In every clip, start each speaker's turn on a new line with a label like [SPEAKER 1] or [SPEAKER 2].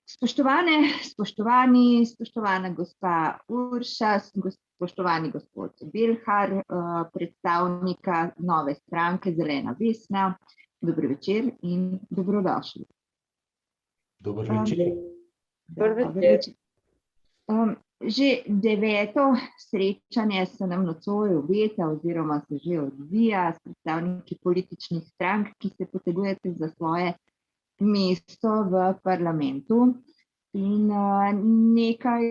[SPEAKER 1] Spoštovana gospa Urša, spoštovani gospod Belhar, predstavnika nove stranke Zelena Vesna, dobro večer in dobrodošli.
[SPEAKER 2] Dober večer.
[SPEAKER 1] Dober večer. Že 9. srečanje se nam nocoj obeta oziroma se že odvija s predstavniki političnih strank, ki se potegujete za svoje mesto v parlamentu. In nekaj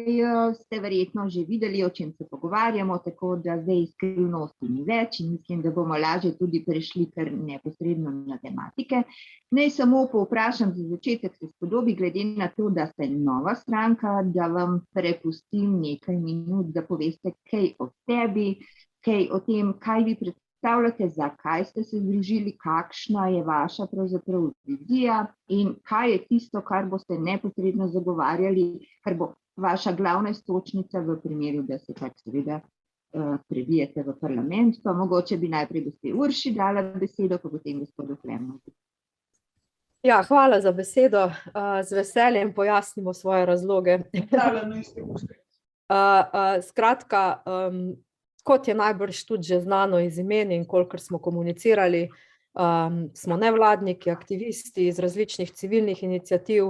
[SPEAKER 1] ste verjetno že videli, o čem se pogovarjamo, tako da zdaj skrivnosti ni več in mislim, da bomo lažje tudi prešli kar neposredno na tematike. Naj samo povprašam za začetek se spodobi, glede na to, da ste nova stranka, da vam prepustim nekaj minut, da poveste kaj o sebi, kaj o tem, kaj vi predstavljate, zakaj ste se združili, kakšna je vaša pravzaprav vizija in kaj je tisto, kar boste neposredno zagovarjali, kar bo vaša glavna iztočnica v primeru, da se tak seveda prebijete v parlament. Pa mogoče bi najprej gospe Urši dala besedo, pa potem gospodu Klemnu.
[SPEAKER 3] Ja, hvala za besedo. Z veseljem pojasnimo svoje razloge. Skratka, kot je najbrž tudi že znano iz imen in kolikor smo komunicirali, smo nevladniki, aktivisti iz različnih civilnih iniciativ,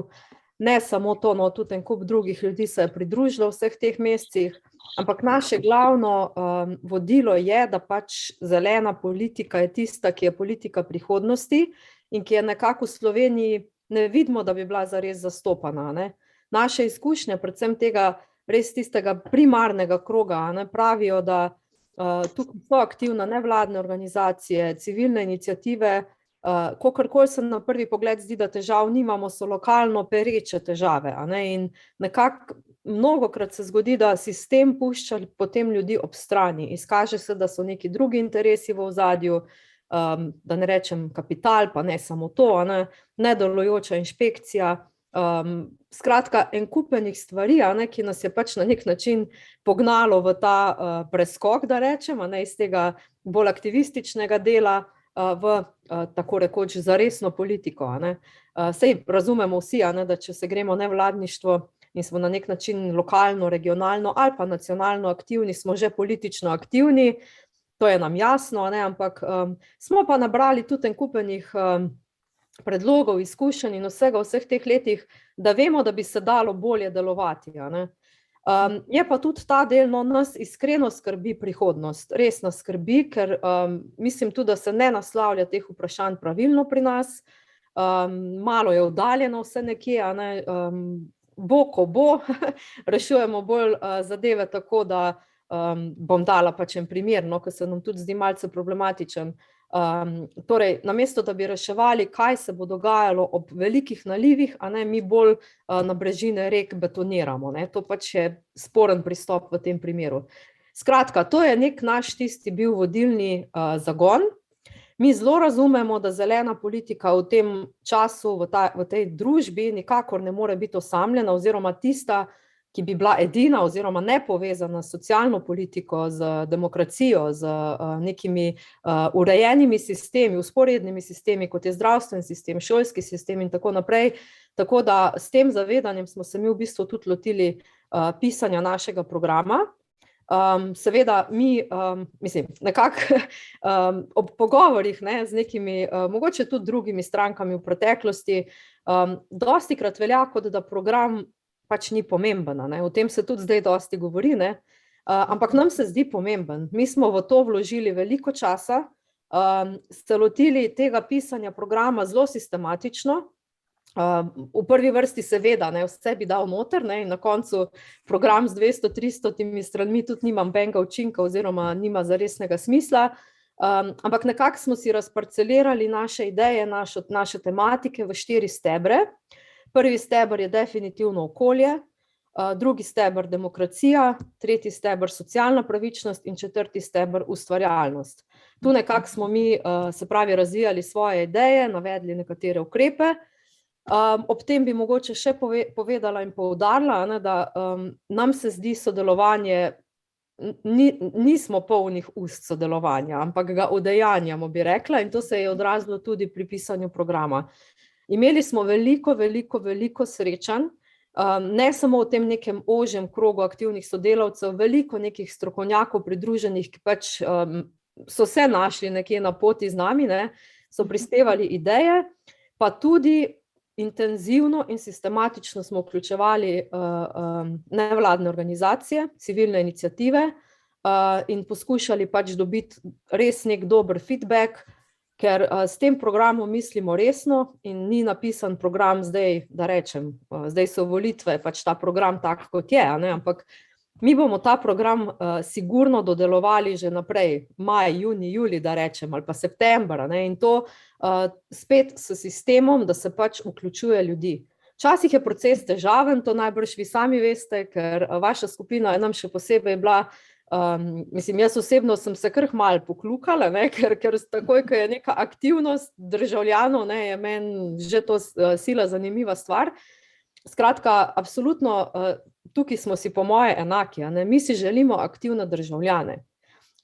[SPEAKER 3] ne samo to, no, tudi en kup drugih ljudi se je pridružilo v vseh teh mesecih, ampak naše glavno vodilo je, da pač zelena politika je tista, ki je politika prihodnosti in ki je nekako v Sloveniji ne vidimo, da bi bila zares zastopana, ne. Naše izkušnje, predvsem tega res tistega primarnega kroga, ne, pravijo, da tukaj so aktivne nevladne organizacije, civilne iniciative, kakorkoli se na prvi pogled zdi, da težav nimamo, so lokalno pereče težave, a ne, in nekako mnogokrat se zgodi, da sistem pušča potem ljudi ob strani, izkaže se, da so neki drugi interesi v ozadju, da ne rečem kapital, pa ne samo to, a ne, nedelujoča inšpekcija, skratka en kup enih stvari, a ne, ki nas je pač na nek način pognalo v ta preskok, da rečem, a ne, iz tega bolj aktivističnega dela v tako rekoč zaresno politiko, a ne. Saj razumemo vsi, a ne, da če se gremo nevladništvo in smo na nek način lokalno, regionalno ali pa nacionalno aktivni, smo že politično aktivni, to je nam jasno, a ne, ampak smo pa nabrali tudi en kup enih predlogov, izkušenj in vsega v vseh teh letih, da vemo, da bi se dalo bolje delovati, a ne. Je pa tudi ta del, no, nas iskreno skrbi prihodnost, res nas skrbi, ker mislim tudi, da se ne naslavlja teh vprašanj pravilno pri nas, malo je oddaljeno vse nekje, a ne, bo, ko bo, rešujemo bolj zadeve tako, da bom dala pač en primer, no, ki se nam tudi zdi malce problematičen. Torej, namesto da bi reševali, kaj se bo dogajalo ob velikih nalivih, a ne, mi bolj na brežine rek betoniramo, ne, to pač je sporen pristop v tem primeru. Skratka, to je nek naš tisti bil vodilni zagon. Mi zelo razumemo, da zelena politika v tem času, v tej družbi nikakor ne more biti osamljena oziroma tista, ki bi bila edina oziroma nepovezana s socialno politiko, z demokracijo, z nekimi urejenimi sistemi, vzporednimi sistemi, kot je zdravstveni sistem, šolski sistem in tako naprej. Tako da s tem zavedanjem smo se mi v bistvu tudi lotili pisanja našega programa. Seveda mi, mislim, nekako ob pogovorih, ne, z nekimi, mogoče tudi drugimi strankami v preteklosti, dostikrat velja, kot da program pač ni pomemben, ne, o tem se tudi zdaj dosti govori, ne, ampak nam se zdi pomemben. Mi smo v to vložili veliko časa, se lotili tega pisanja programa zelo sistematično, v prvi vrsti seveda, ne, vse bi dal noter, ne, in na koncu program z 200-300 stranmi tudi nima nobenega učinka oziroma nima zaresnega smisla, ampak nekako smo si razparcelirali naše ideje, naše tematike v 4 stebre. Prvi steber je definitivno okolje, drugi steber demokracija, tretji steber socialna pravičnost in četrti steber ustvarjalnost. Tu nekako smo mi, se pravi, razvijali svoje ideje, navedli nekatere ukrepe. Ob tem bi mogoče še povedala in poudarila, ne, da nam se zdi sodelovanje, nismo polnih ust sodelovanja, ampak ga udejanjamo, bi rekla, in to se je odrazilo tudi pri pisanju programa. Imeli smo veliko srečanj, ne samo v tem nekem ožjem krogu aktivnih sodelavcev, veliko nekih strokovnjakov pridruženih, ki pač so se našli nekje na poti z nami, ne, so prispevali ideje, pa tudi intenzivno in sistematično smo vključevali nevladne organizacije, civilne iniciative in poskušali pač dobiti res nek dober feedback, ker s tem programom mislimo resno in ni napisan program zdaj, da rečem, zdaj so volitve, pač ta program tak, kot je, ne, ampak mi bomo ta program sigurno dodelovali že naprej, maj, junij, julij, da rečem, ali pa septembra, ne, in to spet s sistemom, da se pač vključuje ljudi. Včasih je proces težaven, to najbrž vi sami veste, ker vaša skupina je nam še posebej bila, mislim, jaz osebno sem se kar malo poklukala, ne, ker takoj, ko je neka aktivnost državljanov, ne, je meni že to sila zanimiva stvar. Skratka, absolutno, tukaj smo si po moje enaki, ne? Mi si želimo aktivne državljane.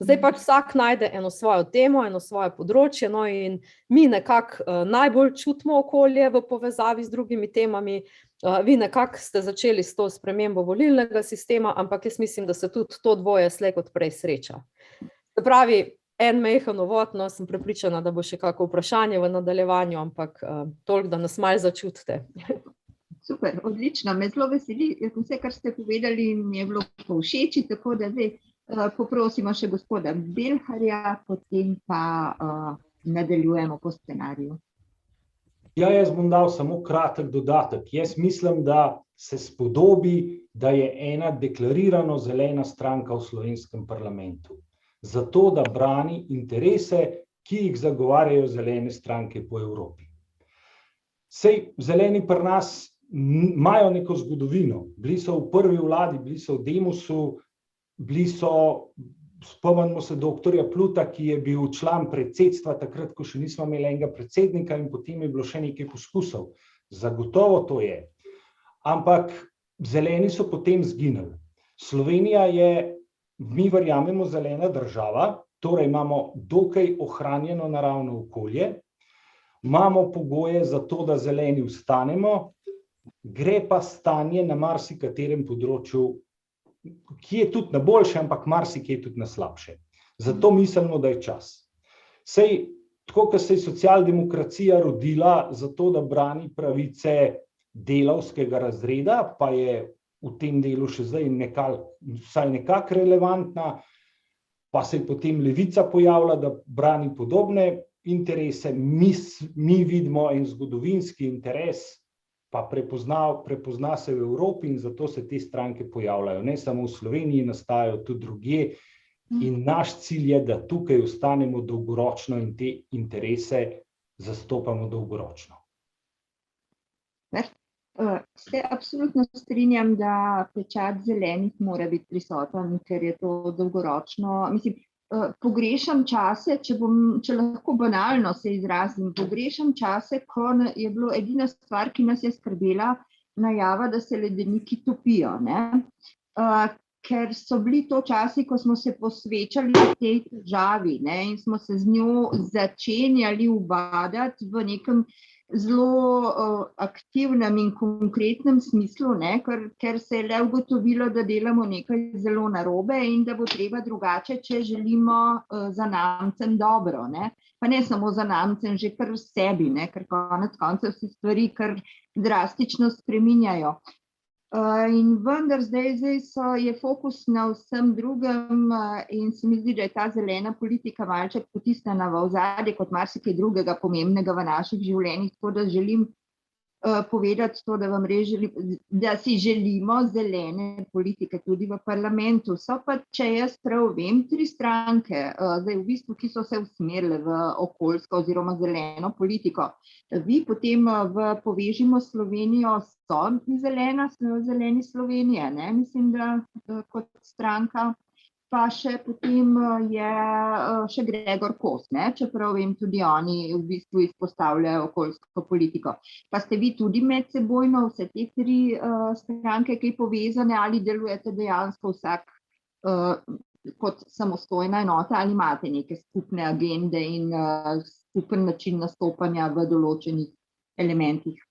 [SPEAKER 3] Zdaj pač vsak najde eno svojo temo, eno svoje področje, no, in mi nekako najbolj čutimo okolje v povezavi z drugimi temami, vi nekako ste začeli s to spremembo volilnega sistema, ampak jaz mislim, da se tudi to dvoje slej kot prej sreča. Se pravi, en majhen uvod, no, sem prepričana, da bo še kako vprašanje v nadaljevanju, ampak toliko, da nas malo začutite.
[SPEAKER 1] Super, odlično, me zelo veseli, vse, kar ste povedali, mi je bilo povšeči, tako da zdaj poprosimo še gospoda Belharja, potem pa nadaljujemo po scenariju.
[SPEAKER 2] Ja, jaz bom dal samo kratek dodatek. Jaz mislim, da se spodobi, da je ena deklarirano zelena stranka v slovenskem parlamentu. Zato, da brani interese, ki jih zagovarjajo zelene stranke po Evropi. Sej zeleni pri nas imajo neko zgodovino. Bili so v prvi vladi, bili so v Demosu, bili so, spomnimo se doktorja Pluta, ki je bil član predsedstva takrat, ko še nismo imeli enega predsednika in potem je bilo še nekaj poskusov. Zagotovo to je. Ampak zeleni so potem zginili. Slovenija je, mi verjamemo, zelena država, torej imamo dokaj ohranjeno naravno okolje, imamo pogoje za to, da zeleni ostanemo, gre pa stanje na marsikaterem področju, ki je tudi na boljše, ampak marsikje tudi na slabše. Zato mislimo, da je čas. Sej, tako kot se je socialdemokracija rodila zato, da brani pravice delavskega razreda, pa je v tem delu še zdaj vsaj nekako relevantna, pa se je potem levica pojavila, da brani podobne interese, mi vidimo en zgodovinski interes, pa prepozna se v Evropi in zato se te stranke pojavljajo. Ne samo v Sloveniji, nastajajo tudi drugje in naš cilj je, da tukaj ostanemo dolgoročno in te interese zastopamo dolgoročno.
[SPEAKER 1] Se absolutno strinjam, da pečat zelenih mora biti prisoten, ker je to dolgoročno. Mislim, pogrešam čase, če lahko banalno se izrazim, pogrešam čase, ko je bilo edina stvar, ki nas je skrbela, najava, da se ledeniki topijo, ne? Ker so bili to časi, ko smo se posvečali tej težavi, ne? In smo se z njo začenjali ubadati v nekem zelo aktivnem in konkretnem smislu, ne? Ker se je le ugotovilo, da delamo nekaj zelo narobe in da bo treba drugače, če želimo zanamcem dobro, ne? Pa ne samo zanamcem, že kar v sebi, ne? Ker konec koncev se stvari kar drastično spreminjajo. In vendar zdaj je fokus na vsem drugem in se mi zdi, da je ta zelena politika malček potisnjena v ozadje kot marsikaj drugega pomembnega v naših življenjih, tako da želim povedati to, da vam res da si želimo zelene politike tudi v parlamentu. So pa, če jaz prav vem, 3 stranke, zdaj v bistvu, ki so se usmerile v okoljsko oziroma zeleno politiko. Vi potem v Povežimo Slovenijo so zeleni Slovenije, ne? Mislim, da kot stranka. Pa še potem je še Gregor Kos, ne? Čeprav vem, tudi oni v bistvu izpostavljajo okoljsko politiko. Pa ste vi tudi medsebojno vse te 3 stranke kaj povezane ali delujete dejansko vsak kot samostojna enota ali imate neke skupne agende in skupen način nastopanja v določenih elementih?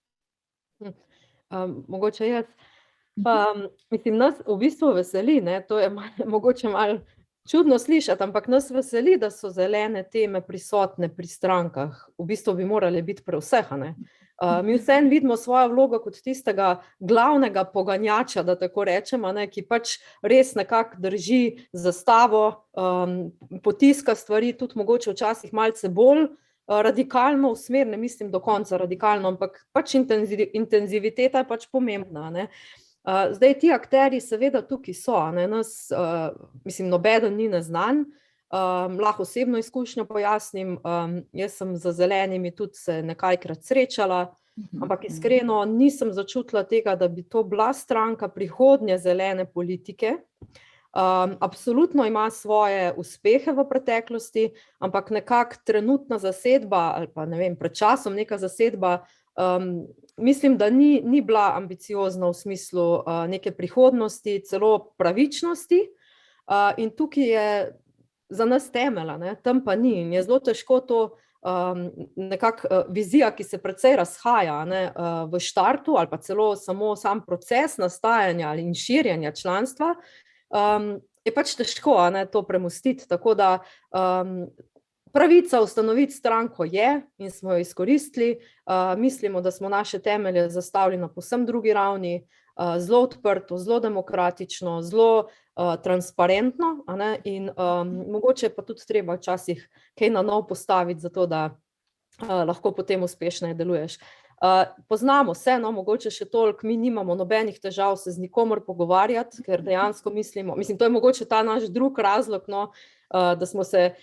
[SPEAKER 3] Mogoče jaz. Mislim, nas v bistvu veseli, ne, to je mogoče malo čudno slišati, ampak nas veseli, da so zelene teme prisotne pri strankah. V bistvu bi morali biti pri vseh, ne. Mi vseeno vidimo svojo vlogo kot tistega glavnega poganjača, da tako rečemo, ne, ki pač res nekako drži zastavo, potiska stvari, tudi mogoče včasih malce bolj radikalno v smer, ne mislim do konca radikalno, ampak pač intenziviteta je pač pomembna, ne. Zdaj ti akterji seveda tukaj so, ne, nas, mislim, nobeden ni neznan, lahko osebno izkušnjo pojasnim, jaz sem z zelenimi tudi se nekajkrat srečala, ampak iskreno nisem začutila tega, da bi to bila stranka prihodnje zelene politike. Absolutno ima svoje uspehe v preteklosti, ampak nekako trenutna zasedba ali pa ne vem, pred časom neka zasedba, mislim, da ni bila ambiciozna v smislu neke prihodnosti, celo pravičnosti, in tukaj je za nas temelj, ne, tam pa ni in je zelo težko to nekako vizija, ki se precej razhaja, ne, v štartu ali pa celo samo sam proces nastajanja in širjenja članstva, je pač težko, ne, to premostiti, tako da pravica ustanoviti stranko je in smo jo izkoristili, mislimo, da smo naše temelje zastavili na povsem drugi ravni, zelo odprto, zelo demokratično, zelo transparentno, a ne, in mogoče pa tudi treba včasih kaj na novo postaviti, zato da lahko potem uspešneje deluješ. Poznamo se, no, mogoče še toliko, mi nimamo nobenih težav se z nikomor pogovarjati, ker dejansko mislimo, mislim, to je mogoče ta naš drug razlog, no, da smo se,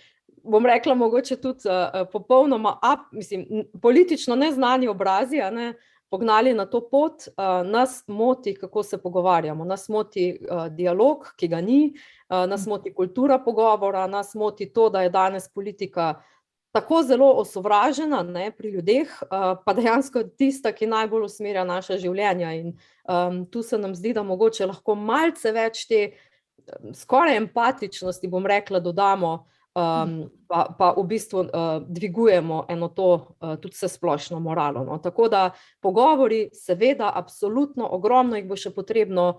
[SPEAKER 3] bom rekla, mogoče tudi popolnoma, mislim, politično neznani obrazi, a ne, pognali na to pot, nas moti, kako se pogovarjamo, nas moti dialog, ki ga ni, nas moti kultura pogovora, nas moti to, da je danes politika tako zelo osovražena, ne, pri ljudeh, pa dejansko tista, ki najbolj usmerja naša življenja in tu se nam zdi, da mogoče lahko malce več te skoraj empatičnosti, bom rekla, dodamo, pa v bistvu dvigujemo eno to tudi vsesplošno moralo, no. Tako da pogovori, seveda, absolutno, ogromno jih bo še potrebno,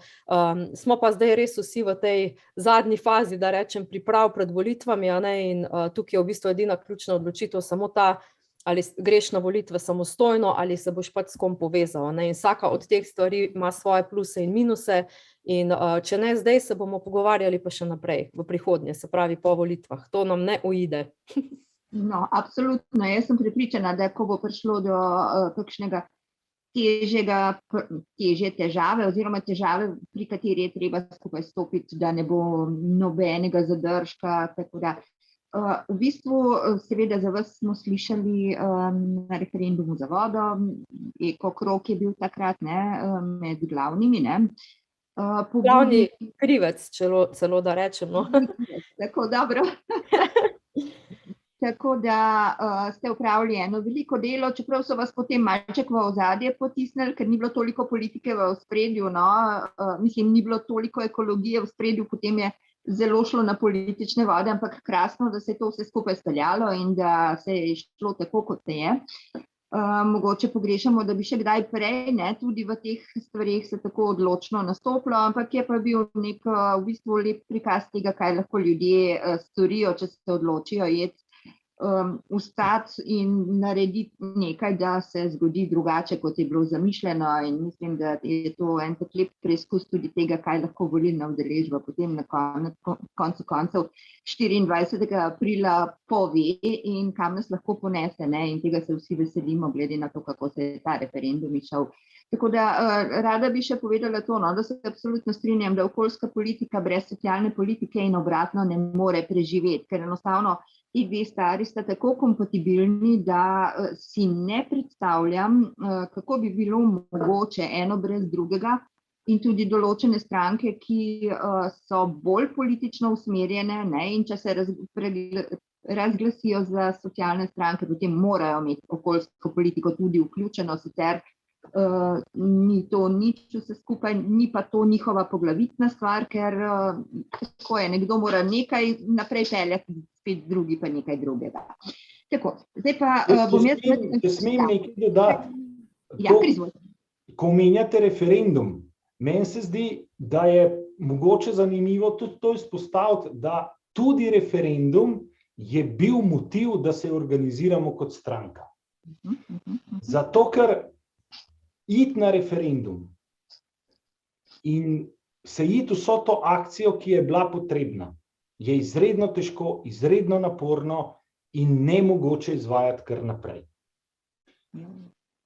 [SPEAKER 3] smo pa zdaj res vsi v tej zadnji fazi, da rečem, priprav pred volitvami, a ne, in tukaj je v bistvu edina ključna odločitev samo ta, ali greš na volitve samostojno, ali se boš pač s kom povezal, ne, in vsaka od teh stvari ima svoje pluse in minuse, in če ne zdaj, se bomo pogovarjali pa še naprej, v prihodnje, se pravi po volitvah, to nam ne uide.
[SPEAKER 1] No, absolutno, jaz sem prepričana, da ko bo prišlo do kakšnega težje težave oziroma težave, pri kateri je treba skupaj stopiti, da ne bo nobenega zadržka, tako da v bistvu, seveda za vas smo slišali na referendumu za vodo, ekokrog je bil takrat, ne, med glavnimi, ne.
[SPEAKER 3] Glavni krivec, celo da rečem, no.
[SPEAKER 1] Tako, dobro. Tako da ste opravili eno veliko delo, čeprav so vas potem malček v ozadje potisnili, ker ni bilo toliko politike v ospredju, no, mislim, ni bilo toliko ekologije v ospredju, potem je zelo šlo na politične vode, ampak krasno, da se je to vse skupaj speljalo in da se je šlo tako, kot se je. Mogoče pogrešamo, da bi še kdaj prej, ne, tudi v teh stvareh se tako odločno nastopilo, ampak je pa bil nek v bistvu lep prikaz tega, kaj lahko ljudje storijo, če se odločijo ustati in narediti nekaj, da se zgodi drugače, kot je bilo zamišljeno, in mislim, da je to en tak lep preizkus tudi tega, kaj lahko volilna udeležba potem na koncu koncev 24. aprila pove in kam nas lahko ponese, ne, in tega se vsi veselimo, glede na to, kako se je ta referendum išel. Tako da rada bi še povedala to, no, da se absolutno strinjam, da okoljska politika brez socialne politike in obratno ne more preživeti, ker enostavno ti dve stvari sta tako kompatibilni, da si ne predstavljam, kako bi bilo mogoče eno brez drugega, in tudi določene stranke, ki so bolj politično usmerjene, ne, in če se razglasijo za socialne stranke, potem morajo imeti okoljsko politiko tudi vključeno, sicer ni to nič vse skupaj, ni pa to njihova poglavitna stvar, ker tako je, nekdo mora nekaj naprej peljati, spet drugi pa nekaj drugega. Tako, zdaj pa bom jaz...
[SPEAKER 2] Če smem nekaj dodati.
[SPEAKER 1] Ja, prizvoj.
[SPEAKER 2] ko omenjate referendum, meni se zdi, da je mogoče zanimivo tudi to izpostaviti, da tudi referendum je bil motiv, da se organiziramo kot stranka. Zato, ker iti na referendum in se iti vso to akcijo, ki je bila potrebna, je izredno težko, izredno naporno in nemogoče izvajati kar naprej.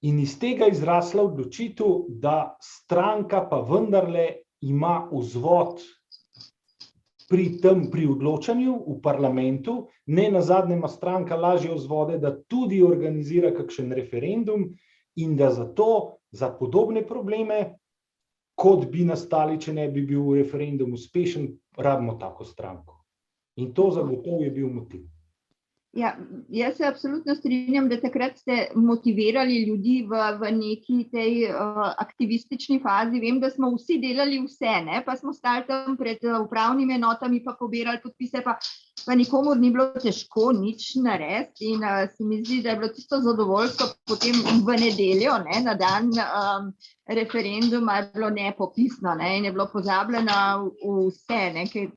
[SPEAKER 2] In iz tega izrasla odločitev, da stranka pa vendarle ima vzvod pri odločanju v parlamentu, ne nazadnje ima stranka lažje vzvode, da tudi organizira kakšen referendum in da zato za podobne probleme, kot bi nastali, če ne bi bil referendum uspešen, rabimo tako stranko. In to zagotovo je bil motiv.
[SPEAKER 1] Ja, jaz se absolutno strinjam, da takrat ste motivirali ljudi v neki tej aktivistični fazi. Vem, da smo vsi delali vse, ne? Pa smo stali tam pred upravnimi enotami, pa pobirali podpise, pa nikomur ni bilo težko nič narediti. In se mi zdi, da je bilo tisto zadovoljstvo potem v nedeljo, ne? Na dan referenduma je bilo nepopisno, ne? In je bilo pozabljeno vse, ne? Ker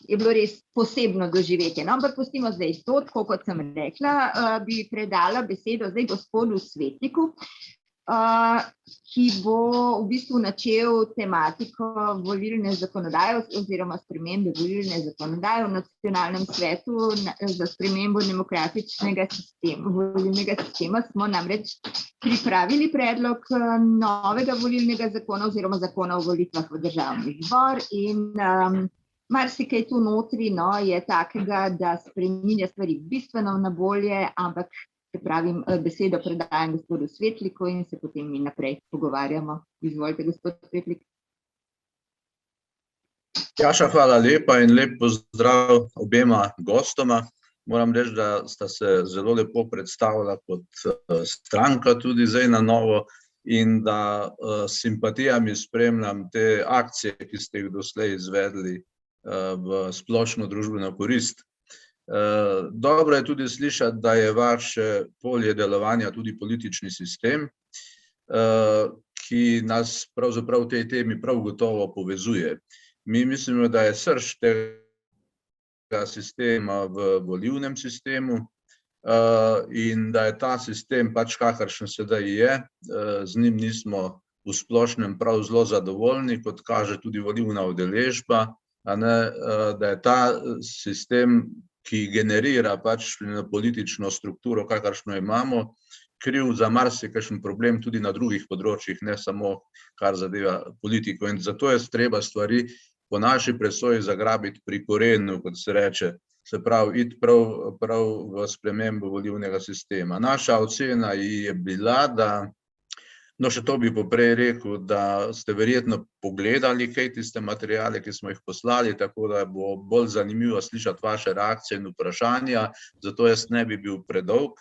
[SPEAKER 1] je bilo res posebno doživetje. No, ampak pustimo zdaj to, tako kot sem rekla, bi predala besedo zdaj gospodu Svetliku, ki bo v bistvu načel tematiko volilne zakonodaje oziroma spremembe volilne zakonodaje v nacionalnem svetu za spremembo demokratičnega sistema. Volilnega sistema smo namreč pripravili predlog novega volilnega zakona oziroma zakona o volitvah v državni zbor in marsikaj tu notri, no, je takega, da spreminja stvari bistveno na bolje, ampak se pravim, besedo predajam gospodu Svetliku in se potem mi naprej pogovarjamo. Izvolite, gospod Svetlik.
[SPEAKER 4] Jaša, hvala lepa in lep pozdrav obema gostoma. Moram reči, da sta se zelo lepo predstavila kot stranka tudi zdaj na novo in da s simpatijami spremljam te akcije, ki ste jih doslej izvedli v splošno družbeno korist. Dobro je tudi slišati, da je vaše polje delovanja tudi politični sistem, ki nas pravzaprav v tej temi prav gotovo povezuje. Mi mislimo, da je srž tega sistema v volilnem sistemu in da je ta sistem pač kakršen sedaj je, z njim nismo v splošnem prav zelo zadovoljni, kot kaže tudi volilna udeležba, da je ta sistem, ki generira pač politično strukturo, kakršno imamo, kriv za marsikakšen problem tudi na drugih področjih, ne samo kar zadeva politiko. In zato je treba stvari po naši presoji zagrabiti pri korenu, kot se reče, se pravi, iti prav v spremembo volilnega sistema. Naša ocena je bila, da no, še to bi poprej rekel, da ste verjetno pogledali kaj tiste materiale, ki smo jih poslali, tako da bo bolj zanimivo slišati vaše reakcije in vprašanja, zato jaz ne bi bil predolg.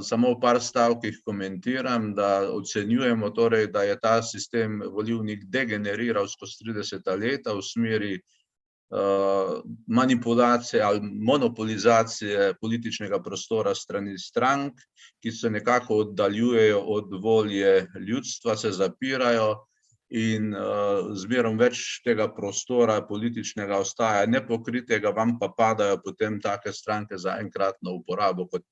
[SPEAKER 4] Samo v par stavkih komentiram, da ocenjujemo torej, da je ta sistem volilnik degeneriral skozi 30 leta v smeri manipulacije ali monopolizacije političnega prostora strani strank, ki se nekako oddaljujejo od volje ljudstva, se zapirajo in zmerom več tega prostora političnega ostaja nepokritega, vam pa padajo potem take stranke za enkratno uporabo, kot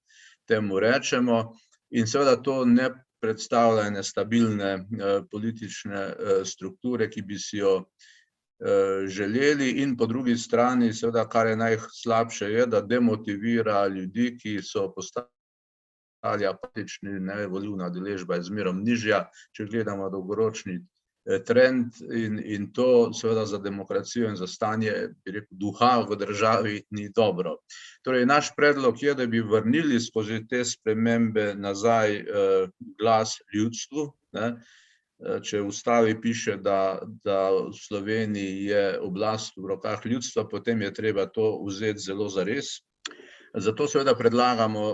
[SPEAKER 4] temu rečemo. In seveda to ne predstavlja ene stabilne politične strukture, ki bi si jo želeli, in po drugi strani, seveda, kar je najslabše, je, da demotivira ljudi, ki so postali apatični, volilna udeležba je zmerom nižja, če gledamo dolgoročni trend in to seveda za demokracijo in za stanje, bi rekel, duha v državi ni dobro. Torej, naš predlog je, da bi vrnili skozi te spremembe nazaj glas ljudstvu, ne. Če v ustavi piše, da v Sloveniji je oblast v rokah ljudstva, potem je treba to vzeti zelo zares. Zato seveda predlagamo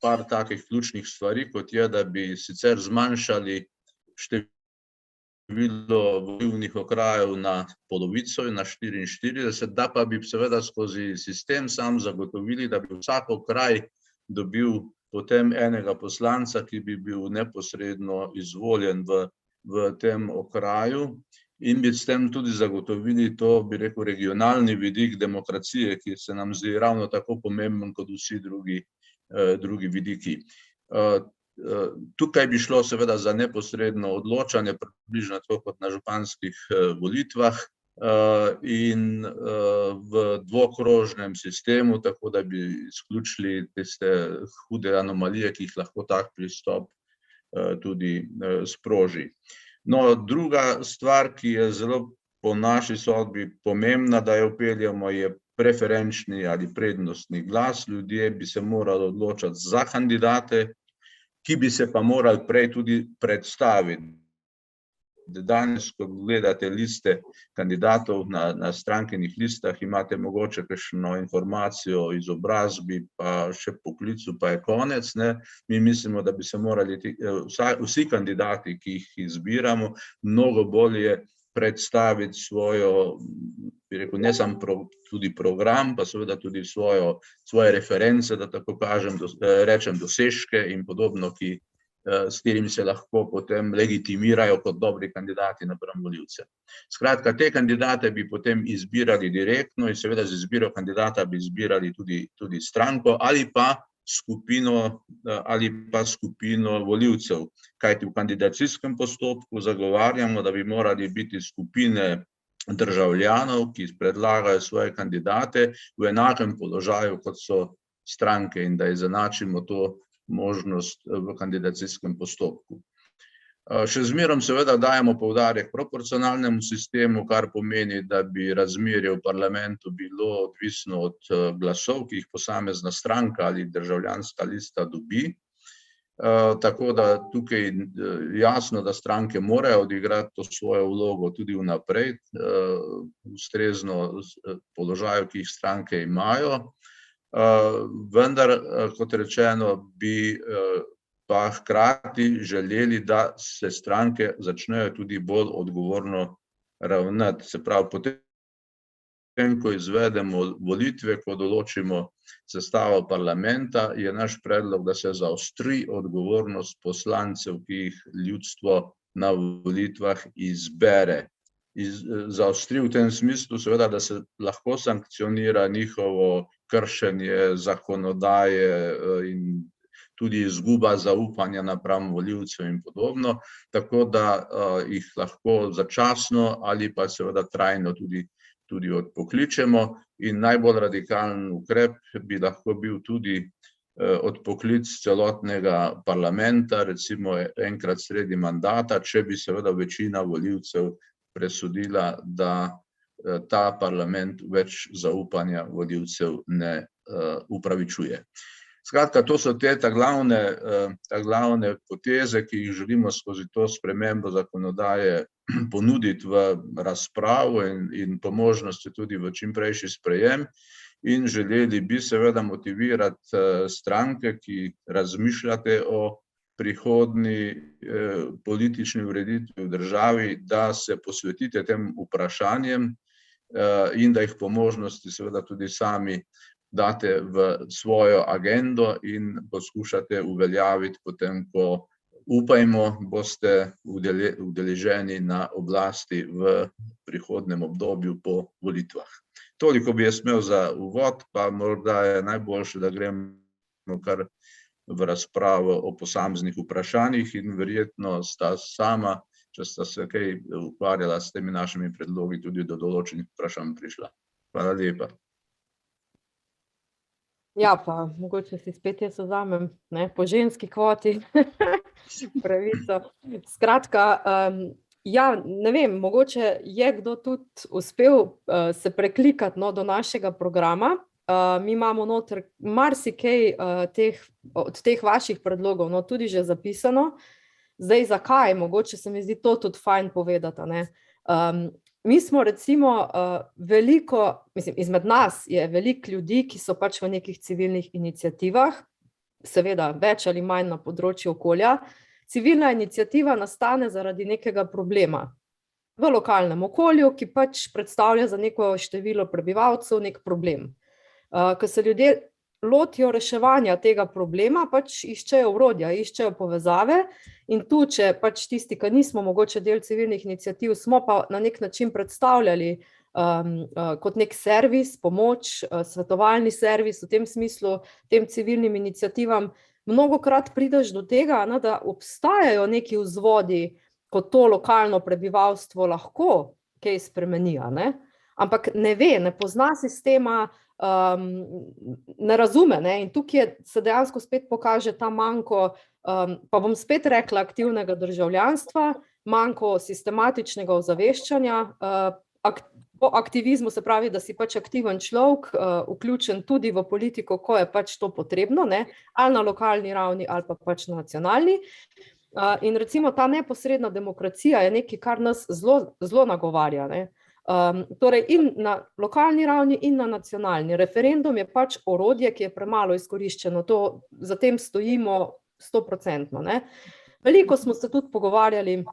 [SPEAKER 4] par takih ključnih stvari, kot je, da bi sicer zmanjšali število volilnih okrajev na polovico, na 44, da pa bi seveda skozi sistem sam zagotovili, da bi vsak okraj dobil potem enega poslanca, ki bi bil neposredno izvoljen v tem okraju in bi s tem tudi zagotovili to, bi rekel, regionalni vidik demokracije, ki se nam zdi ravno tako pomemben kot vsi drugi vidiki. Tukaj bi šlo seveda za neposredno odločanje, približno tako kot na županskih volitvah, in v dvokrožnem sistemu, tako da bi izključili tiste hude anomalije, ki jih lahko tak pristop tudi sproži. No, druga stvar, ki je zelo po naši sodbi pomembna, da jo vpeljemo, je preferenčni ali prednostni glas. Ljudje bi se morali odločati za kandidate, ki bi se pa morali prej tudi predstaviti. Danes, ko gledate liste kandidatov na strankenih listah, imate mogoče kakšno informacijo o izobrazbi, pa še poklicu, pa je konec, ne. Mi mislimo, da bi se morali vsi kandidati, ki jih izbiramo, mnogo bolje predstaviti svojo, bi rekel, ne samo tudi program, pa seveda tudi svoje reference, da tako rečem, dosežke in podobno, s katerimi se lahko potem legitimirajo kot dobri kandidati napram volivcem. Skratka, te kandidate bi potem izbirali direktno in seveda z izbiro kandidata bi izbirali tudi stranko ali pa skupino volivcev. Kajti v kandidacijskem postopku zagovarjamo, da bi morali biti skupine državljanov, ki predlagajo svoje kandidate, v enakem položaju, kot so stranke, in da izenačimo to možnost v kandidacijskem postopku. Še zmerom seveda dajemo poudarek proporcionalnemu sistemu, kar pomeni, da bi razmerje v parlamentu bilo odvisno od glasov, ki jih posamezna stranka ali državljanska lista dobi. Tako da tukaj jasno, da stranke morajo odigrati to svojo vlogo tudi vnaprej, ustrezno položaju, ki jih stranke imajo. Vendar, kot rečeno, bi pa hkrati želeli, da se stranke začnejo tudi bolj odgovorno ravnati. Se pravi, potem, ko izvedemo volitve, ko določimo sestavo parlamenta, je naš predlog, da se zaostri odgovornost poslancev, ki jih ljudstvo na volitvah izbere. Zaostri v tem smislu, seveda, da se lahko sankcionira njihovo kršenje zakonodaje in tudi izguba zaupanja napram volivcev in podobno, tako da jih lahko začasno ali pa seveda trajno tudi odpokličemo. In najbolj radikalen ukrep bi lahko bil tudi odpoklic celotnega parlamenta, recimo enkrat sredi mandata, če bi seveda večina volivcev presodila, da ta parlament več zaupanja volivcev ne upravičuje. Skratka, to so te glavne poteze, ki jih želimo skozi to spremembo zakonodaje ponuditi v razpravo in po možnosti tudi v čimprejši sprejem. In želeli bi seveda motivirati stranke, ki razmišljate o prihodnji politični ureditvi v državi, da se posvetite tem vprašanjem in da jih po možnosti seveda tudi sami date v svojo agendo in poskušate uveljaviti potem, ko upajmo, boste udeleženi na oblasti v prihodnem obdobju po volitvah. Toliko bi jaz imel za uvod, pa morda je najboljše, da gremo kar v razpravo o posameznih vprašanjih in verjetno sta sama, če sta se kaj ukvarjala s temi našimi predlogi, tudi do določenih vprašanj prišla. Hvala lepa.
[SPEAKER 3] Ja, pa mogoče si spet jaz vzamem, po ženski kvoti pravico. Skratka, ja, ne vem, mogoče je kdo tudi uspel se preklikati do našega programa. Mi imamo noter marsikaj od teh vaših predlogov tudi že zapisano. Zdaj, zakaj? Mogoče se mi zdi to tudi fajn povedati, ne. Mi smo recimo veliko, mislim, izmed nas je veliko ljudi, ki so pač v nekih civilnih iniciativah, seveda več ali manj na področju okolja. Civilna iniciativa nastane zaradi nekega problema v lokalnem okolju, ki pač predstavlja za neko število prebivalcev nek problem. Ko se ljudje lotijo reševanja tega problema, pač iščejo orodja, iščejo povezave in tu, če pač tisti, ki nismo mogoče del civilnih iniciativ, smo pa na nek način predstavljali kot nek servis, pomoč, svetovalni servis v tem smislu, tem civilnim iniciativam, mnogokrat prideš do tega, da obstajajo neki vzvodi, ko to lokalno prebivalstvo lahko kaj spremeni, ampak ne ve, ne pozna sistema, ne razume, in tukaj se dejansko spet pokaže ta manko, pa bom spet rekla, aktivnega državljanstva, manko sistematičnega ozaveščanja, po aktivizmu se pravi, da si pač aktiven človek, vključen tudi v politiko, ko je pač to potrebno, ali na lokalni ravni ali pa pač na nacionalni. In recimo ta neposredna demokracija je nekaj, kar nas zelo nagovarja, torej in na lokalni ravni in na nacionalni. Referendum je pač orodje, ki je premalo izkoriščeno, za tem stojimo 100%. Veliko smo se tudi pogovarjali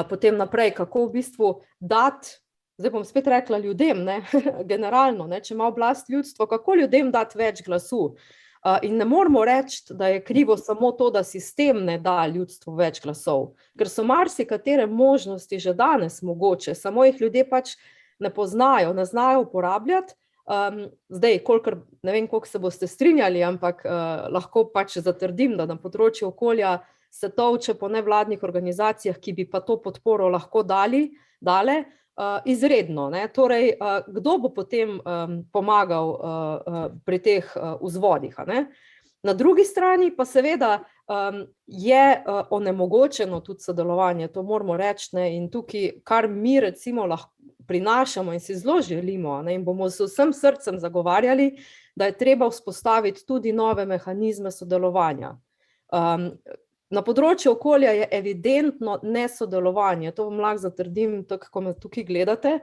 [SPEAKER 3] potem naprej, kako v bistvu dati, zdaj bom spet rekla ljudem, generalno, če ima oblast ljudstvo, kako ljudem dati več glasu. In ne moramo reči, da je krivo samo to, da sistem ne da ljudstvu več glasov, ker so marsikatere možnosti že danes mogoče, samo jih ljudje pač ne poznajo, ne znajo uporabljati. Zdaj, ne vem, koliko se boste strinjali, ampak lahko pač zatrdim, da na področju okolja se tolče po nevladnih organizacijah, ki bi pa to podporo lahko dale, izredno. Torej, kdo bo potem pomagal pri teh vzvodih? Na drugi strani pa seveda je onemogočeno tudi sodelovanje, to moramo reči, in tukaj, kar mi recimo lahko prinašamo in si zelo želimo, in bomo z vsem srcem zagovarjali, da je treba vzpostaviti tudi nove mehanizme sodelovanja. Na področju okolja je evidentno nesodelovanje, to vam lahko zatrdim, tako ko me tukaj gledate,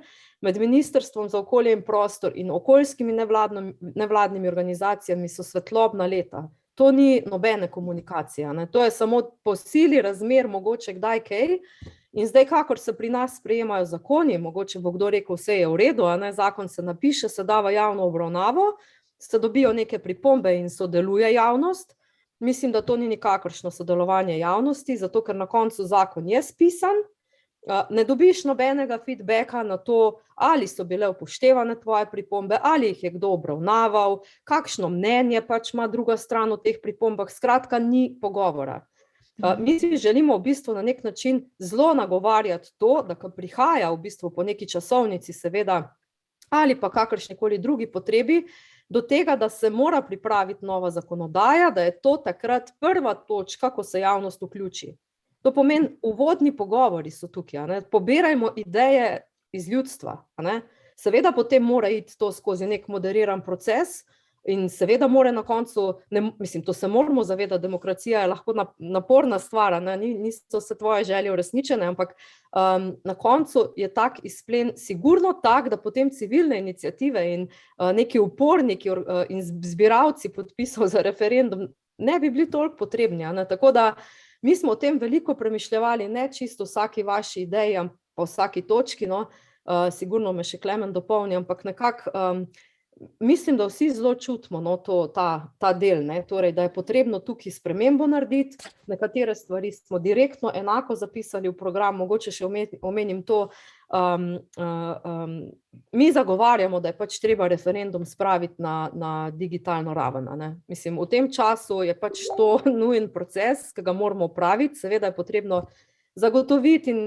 [SPEAKER 3] med Ministrstvom za okolje in prostor in okoljskimi nevladnimi organizacijami so svetlobna leta. To ni nobene komunikacije, to je samo po sili razmer mogoče kdaj kaj. In zdaj, kakor se pri nas sprejemajo zakoni, mogoče bo kdo rekel, vse je v redu, zakon se napiše, se da v javno obravnavo, se dobijo neke pripombe in sodeluje javnost. Mislim, da to ni nikakršno sodelovanje javnosti, zato ker na koncu zakon je spisan, ne dobiš nobenega feedbacka na to, ali so bile upoštevane tvoje pripombe, ali jih je kdo obravnaval, kakšno mnenje pač ima druga stran o teh pripombah, skratka ni pogovora. Mi si želimo v bistvu na nek način zelo nagovarjati to, da ko prihaja v bistvu po neki časovnici seveda ali pa kakršnikoli drugi potrebi, do tega, da se mora pripraviti nova zakonodaja, da je to takrat prva točka, ko se javnost vključi. To pomeni, uvodni pogovori so tukaj, pobirajmo ideje iz ljudstva. Seveda potem mora iti to skozi nek moderiran proces in seveda mora na koncu, mislim, to se moramo zavedati, demokracija je lahko naporna stvar, niso se tvoje želje uresničene, ampak na koncu je tak izplen sigurno tak, da potem civilne iniciative in neki uporniki in zbiralci podpisov za referendum ne bi bili toliko potrebni. Tako da mi smo o tem veliko premišljevali, ne čisto vsaki vaši ideji, pa vsaki točki, sigurno me še Klemen dopolni, ampak nekako mislim, da vsi zelo čutimo ta del, torej, da je potrebno tukaj spremembo narediti, nekatere stvari smo direktno enako zapisali v program, mogoče še omenim to, mi zagovarjamo, da je pač treba referendum spraviti na digitalno raven. Mislim, v tem času je pač to nujen proces, ki ga moramo opraviti, seveda je potrebno zagotoviti in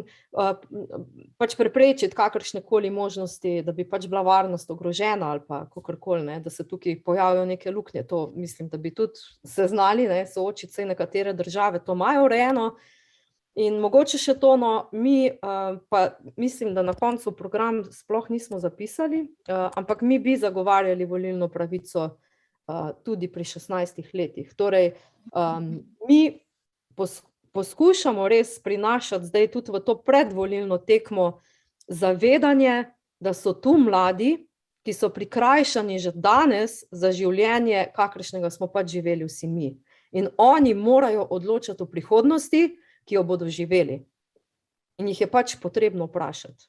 [SPEAKER 3] pač preprečiti kakršnekoli možnosti, da bi pač bila varnost ogrožena ali pa kakorkoli, da se tukaj pojavijo neke luknje. To mislim, da bi tudi se znali soočiti, saj nekatere države to imajo urejeno. In mogoče še to, mi pa mislim, da na koncu program sploh nismo zapisali, ampak mi bi zagovarjali volilno pravico tudi pri 16 letih. Torej, mi poskušamo res prinašati zdaj tudi v to predvolilno tekmo zavedanje, da so tu mladi, ki so prikrajšani že danes za življenje, kakršnega smo pač živeli vsi mi. In oni morajo odločati o prihodnosti, ki jo bodo živeli. In jih je pač potrebno vprašati.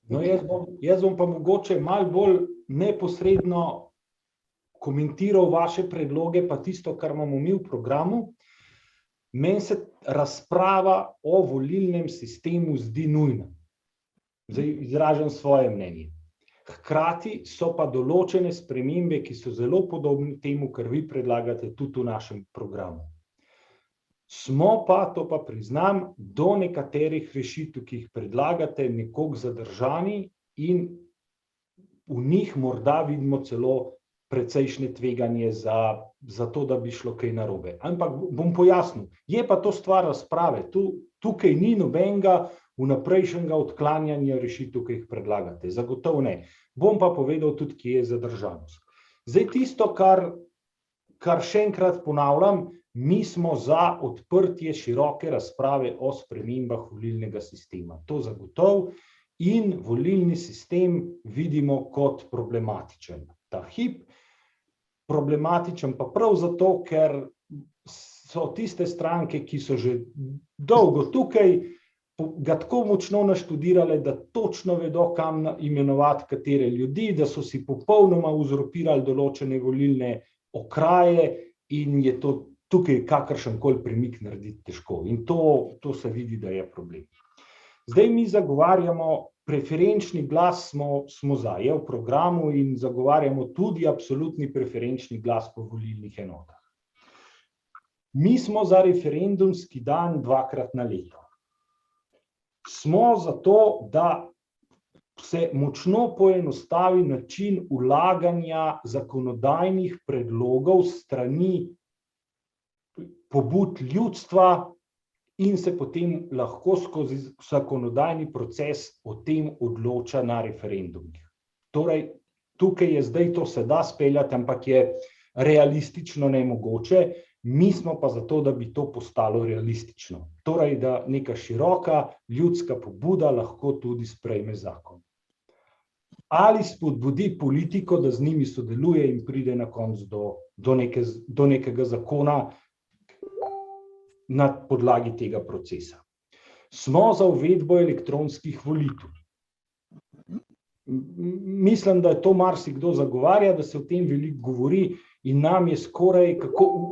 [SPEAKER 2] No, jaz bom pa mogoče malo bolj neposredno komentiral vaše predloge, pa tisto, kar imamo mi v programu, meni se razprava o volilnem sistemu zdi nujna. Zdaj izražam svoje mnenje. Hkrati so pa določene spremembe, ki so zelo podobne temu, kar vi predlagate tudi v našem programu. Smo pa, to pa priznam, do nekaterih rešitev, ki jih predlagate, nekoliko zadržani in v njih morda vidimo celo precejšnje tveganje za to, da bi šlo kaj narobe. Ampak bom pojasnil, je pa to stvar razprave. Tukaj ni nobenega vnaprejšnjega odklanjanja rešitev, ki jih predlagate. Zagotovo ne. Bom pa povedal tudi, kje je zadržanost. Zdaj tisto, kar še enkrat ponavljam, mi smo za odprtje široke razprave o spremembah volilnega sistema. To zagotovo in volilni sistem vidimo kot problematičen. Ta hip problematičen pa prav zato, ker so tiste stranke, ki so že dolgo tukaj, ga tako močno naštudirale, da točno vedo, kam imenovati katere ljudi, da so si popolnoma uzurpirali določene volilne okraje in je to tukaj kakršenkoli premik narediti težko. In to se vidi, da je problem. Zdaj mi zagovarjamo preferenčni glas, smo za, je v programu in zagovarjamo tudi absolutni preferenčni glas po volilnih enotah. Mi smo za referendumski dan 2-krat na leto. Smo za to, da se močno poenostavi način vlaganja zakonodajnih predlogov strani pobud ljudstva in se potem lahko skozi zakonodajni proces o tem odloča na referendumih. Torej, tukaj je zdaj to se da speljati, ampak je realistično nemogoče, mi smo pa zato, da bi to postalo realistično. Torej, da neka široka ljudska pobuda lahko tudi sprejme zakon. Ali spodbudi politiko, da z njimi sodeluje in pride na koncu do nekega zakona, na podlagi tega procesa. Smo za uvedbo elektronskih volitev. Mislim, da je to marsikdo zagovarja, da se o tem veliko govori in nam je skoraj,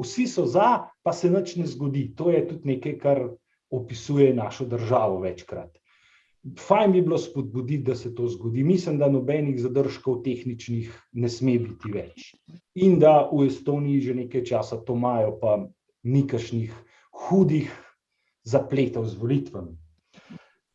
[SPEAKER 2] vsi so za, pa se nič ne zgodi. To je tudi nekaj, kar opisuje našo državo večkrat. Fajn bi bilo spodbuditi, da se to zgodi. Mislim, da nobenih zadržkov tehničnih ne sme biti več. In da v Estoniji že nekaj časa to imajo, pa ni kakšnih hudih zapletov z volitvami.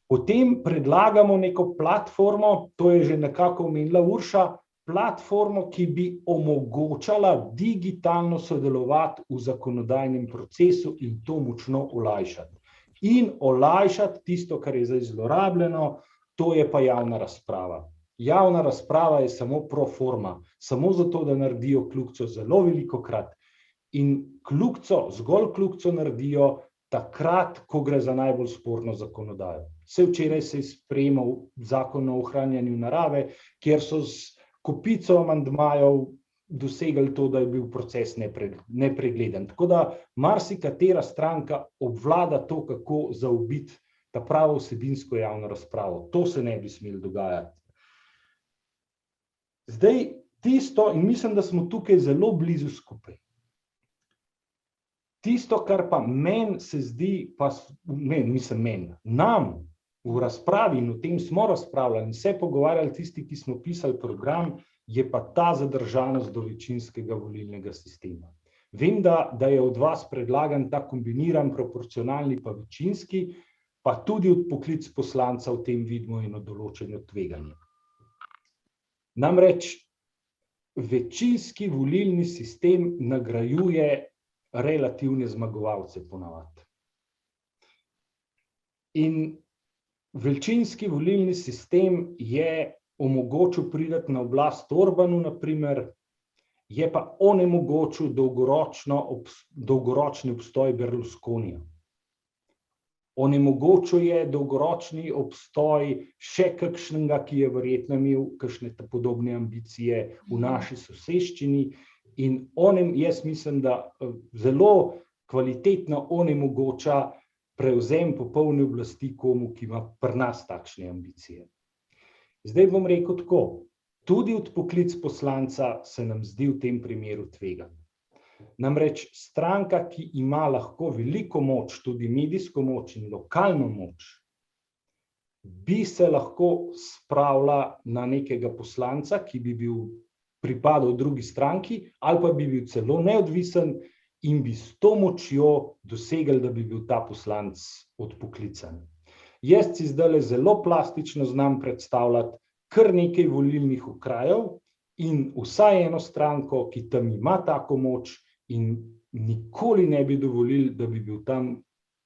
[SPEAKER 2] Potem predlagamo neko platformo, to je že nekako omenila Urša, platformo, ki bi omogočala digitalno sodelovati v zakonodajnem procesu in to močno olajšati. In olajšati tisto, kar je zdaj zlorabljeno, to je pa javna razprava. Javna razprava je samo pro forma, samo zato, da naredijo kljukico zelo velikokrat. In zgolj kljukico naredijo takrat, ko gre za najbolj sporno zakonodajo. Včeraj se je sprejemal zakon o ohranjanju narave, kjer so s kopico amandmajev dosegli to, da je bil proces nepregleden. Tako da marsikatera stranka obvlada to, kako zaobiti ta pravo vsebinsko javno razpravo. To se ne bi smelo dogajati. Zdaj tisto, in mislim, da smo tukaj zelo blizu skupaj. Tisto, kar pa meni se zdi, nam v razpravi in o tem smo razpravljali in se pogovarjali tisti, ki smo pisali program, je pa ta zadržanost do večinskega volilnega sistema. Vem, da je od vas predlagan ta kombiniran proporcionalni pa večinski, pa tudi od poklic poslanca v tem vidimo eno določeno tveganje. Namreč večinski volilni sistem nagrajuje relativne zmagovalce ponavadi. In večinski volilni sistem je omogočil priti na oblast Orbanu, na primer, je pa onemogočil dolgoročni obstoj Berlusconija. Onemogočil je dolgoročni obstoj še kakšnega, ki je verjetno imel kakšne podobne ambicije v naši soseščini. In jaz mislim, da zelo kvalitetno onemogoča prevzem popolne oblasti komu, ki ima pri nas takšne ambicije. Zdaj bom rekel tako, Tudi odpoklic poslanca se nam zdi v tem primeru tvegan. Namreč stranka, ki ima lahko veliko moč, tudi medijsko moč in lokalno moč, bi se lahko spravila na nekega poslanca, ki bi bil pripadal drugi stranki, ali pa bi bil celo neodvisen in bi s to močjo dosegli, da bi bil ta poslanec odpoklican. Jaz si zdajle zelo plastično znam predstavljati kar nekaj volilnih okrajev in vsaj eno stranko, ki tam ima tako moč, in nikoli ne bi dovolili, da bi bil tam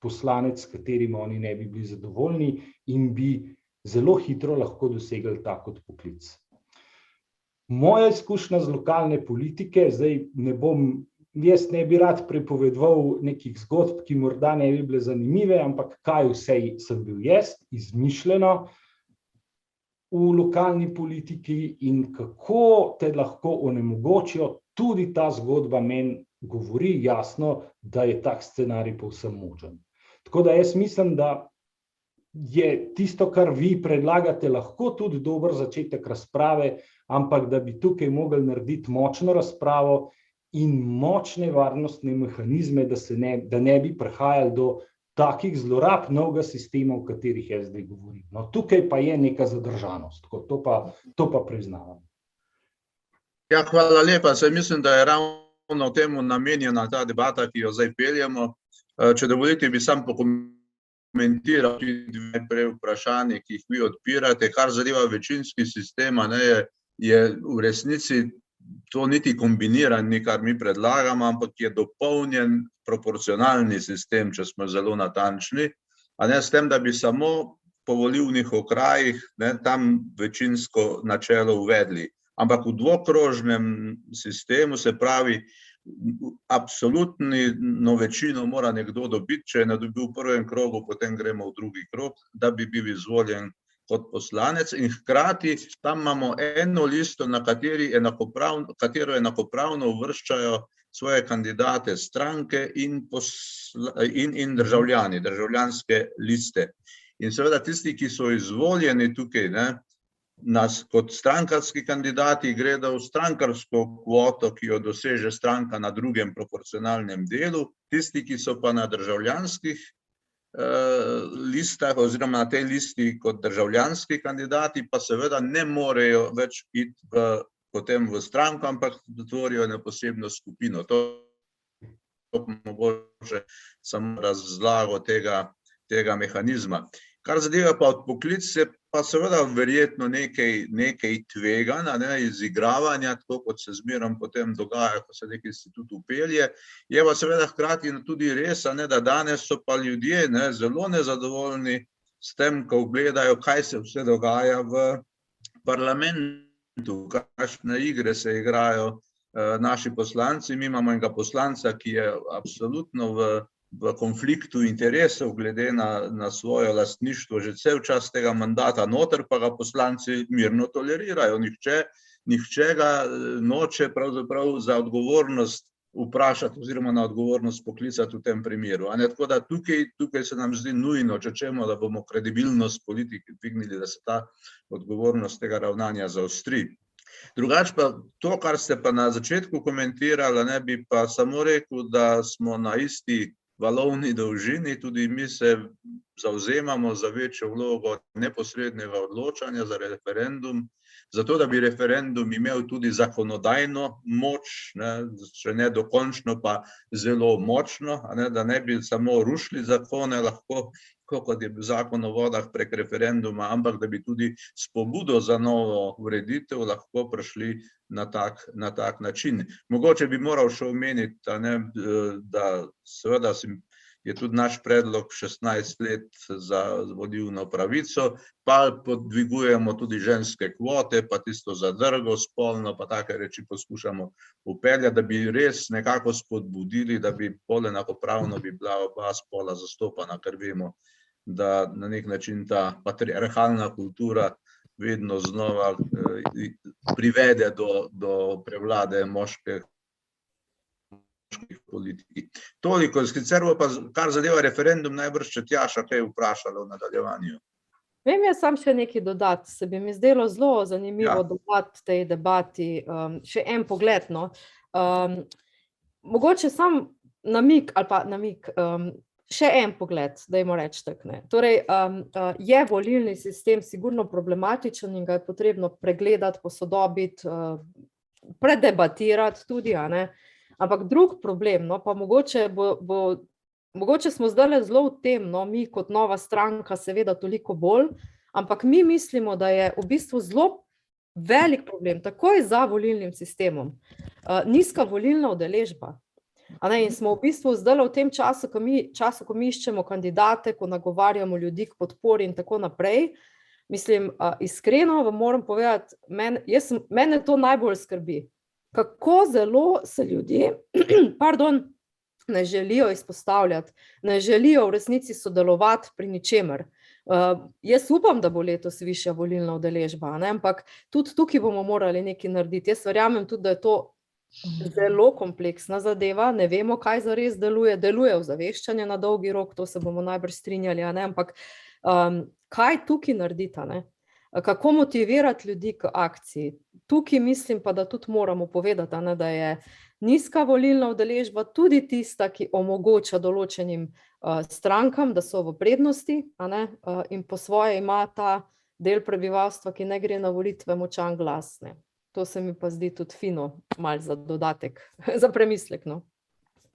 [SPEAKER 2] poslanec, s katerim oni ne bi bili zadovoljni in bi zelo hitro lahko dosegli tak odpoklic. Moja izkušnja z lokalne politike, zdaj jaz ne bi rad prepovedoval nekih zgodb, ki morda ne bi bile zanimive, ampak kaj vse sem bil jaz, izmišljeno v lokalni politiki in kako te lahko onemogočijo, tudi ta zgodba meni govori jasno, da je tak scenarij povsem možen. Tako da jaz mislim, da je tisto, kar vi predlagate, lahko tudi dober začetek razprave, ampak da bi tukaj mogli narediti močno razpravo in močne varnostne mehanizme, da ne bi prihajali do takih zlorab novega sistema, o katerih jaz zdaj govorim. No, tukaj pa je neka zadržanost, to pa priznavam.
[SPEAKER 4] Ja, hvala lepa. Saj mislim, da je ravno temu namenjena ta debata, ki jo zdaj peljemo. Če dovolite, bi sam pokomentiral tudi najprej vprašanje, ki jih vi odpirate, kar zadeva večinski sistem, je v resnici to niti kombiniran, kar mi predlagamo, ampak je dopolnjen proporcionalni sistem, če smo zelo natančni, s tem, da bi samo po volilnih okrajih tam večinsko načelo uvedli. Ampak v dvokrožnem sistemu, se pravi, absolutno večino mora nekdo dobiti, če je ne dobil v prvem krogu, potem gremo v drugi krog, da bi bil izvoljen kot poslanec, in hkrati tam imamo eno listo, na katero enakopravno uvrščajo svoje kandidate stranke in državljani, državljanske liste. In seveda tisti, ki so izvoljeni tukaj, nas kot strankarski kandidati gredo v strankarsko kvoto, ki jo doseže stranka na drugem proporcionalnem delu, tisti, ki so pa na državljanskih listah oziroma na tej listi kot državljanski kandidati, pa seveda ne morejo več iti potem v stranko, ampak tvorijo eno posebno skupino. To mogoče samo razlago tega mehanizma. Kar zadeva pa odpoklic, se pa seveda verjetno nekaj tveganja, izigravanja, tako kot se zmerom potem dogaja, ko se nek institut upelje. Je pa seveda hkrati tudi res, da danes so pa ljudje zelo nezadovoljni s tem, ko gledajo, kaj se vse dogaja v parlamentu, kakšne igre se igrajo naši poslanci. Mi imamo enega poslanca, ki je absolutno v konfliktu interesov glede na svoje lastništvo že cel čas tega mandata noter, pa ga poslanci mirno tolerirajo. Nihče ga noče pravzaprav za odgovornost vprašati oziroma na odgovornost poklicati v tem primeru. Tako da tukaj se nam zdi nujno, če hočemo, da bomo kredibilnost politike dvignili, da se ta odgovornost tega ravnanja zaostri. Drugače pa to, kar ste pa na začetku komentirali, bi pa samo rekel, da smo na isti valovni dolžini, tudi mi se zavzemamo za večjo vlogo neposrednega odločanja, za referendum, zato da bi referendum imel tudi zakonodajno moč, če ne dokončno, pa zelo močno, da ne bi samo rušili zakone lahko, kot je bil zakon o vodah prek referenduma, ampak da bi tudi s pobudo za novo ureditev lahko prišli na tak način. Mogoče bi moral še omeniti, da seveda je tudi naš predlog 16 let za volilno pravico, pa podvigujemo tudi ženske kvote, pa tisto zadrgo spolno, pa take reči poskušamo upeljati, da bi res nekako spodbudili, da bi bolj enakopravno bi bila oba spola zastopana, ker vemo, da na nek način ta patriarhalna kultura vedno znova privede do prevlade moških politiki. Toliko, sicer pa kar zadeva referendum, najbrž če Tjaša kaj vprašala v nadaljevanju.
[SPEAKER 3] Vem, jaz sam še nekaj dodati, se bi mi zdelo zelo zanimivo dodati tej debati, še en pogled, no. Mogoče sam namig, ali pa namig, še en pogled, dajmo reči tako, ne. Torej, je volilni sistem sigurno problematičen in ga je potrebno pregledati, posodobiti, predebatirati tudi, a ne. Ampak drug problem, no, pa mogoče smo zdajle zelo v tem, no, mi kot nova stranka seveda toliko bolj, ampak mi mislimo, da je v bistvu zelo velik problem, takoj za volilnim sistemom, nizka volilna udeležba. A ne, in smo v bistvu zdajle v tem času, ko mi iščemo kandidate, ko nagovarjamo ljudi k podpori in tako naprej, mislim, iskreno vam moram povedati, mene to najbolj skrbi, kako zelo se ljudje, ne želijo izpostavljati, ne želijo v resnici sodelovati pri ničemer. Jaz upam, da bo letos višja volilna udeležba, ne, ampak tudi tukaj bomo morali nekaj narediti. Jaz verjamem tudi, da je to zelo kompleksna zadeva, ne vemo, kaj zares deluje ozaveščanje na dolgi rok, to se bomo najbrž strinjali, a ne, ampak kaj tukaj narediti, ne? Kako motivirati ljudi k akciji? Tukaj mislim pa, da tudi moramo povedati, ne, da je nizka volilna udeležba tudi tista, ki omogoča določenim strankam, da so v prednosti, a ne, in po svoje ima ta del prebivalstva, ki ne gre na volitve, močan glas, ne. To se mi pa zdi tudi fino, malo za dodatek, za premislek, no.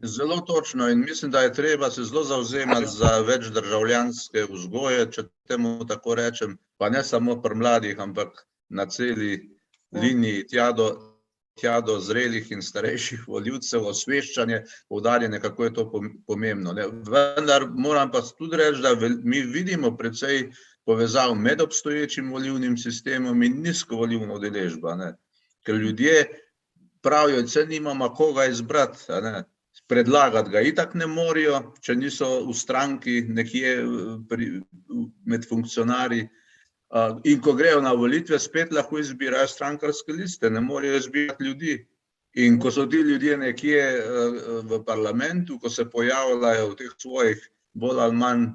[SPEAKER 4] Zelo točno in mislim, da je treba se zelo zavzemati za več državljanske vzgoje, če temu tako rečem, pa ne samo pri mladih, ampak na celi liniji tja do zrelih in starejših volivcev, osveščanje, poudarjanje, kako je to pomembno, ne. Vendar moram pa tudi reči, da mi vidimo precej povezav med obstoječim volilnim sistemom in nizko volilno udeležbo, ne. Ker ljudje pravijo, da nimamo koga izbrati, a ne. Predlagati ga itak ne morajo, če niso v stranki nekje med funkcionarji. In ko grejo na volitve, spet lahko izbirajo strankarske liste, ne morajo izbirati ljudi. In ko so ti ljudje nekje v parlamentu, ko se pojavljajo v teh svojih bolj ali manj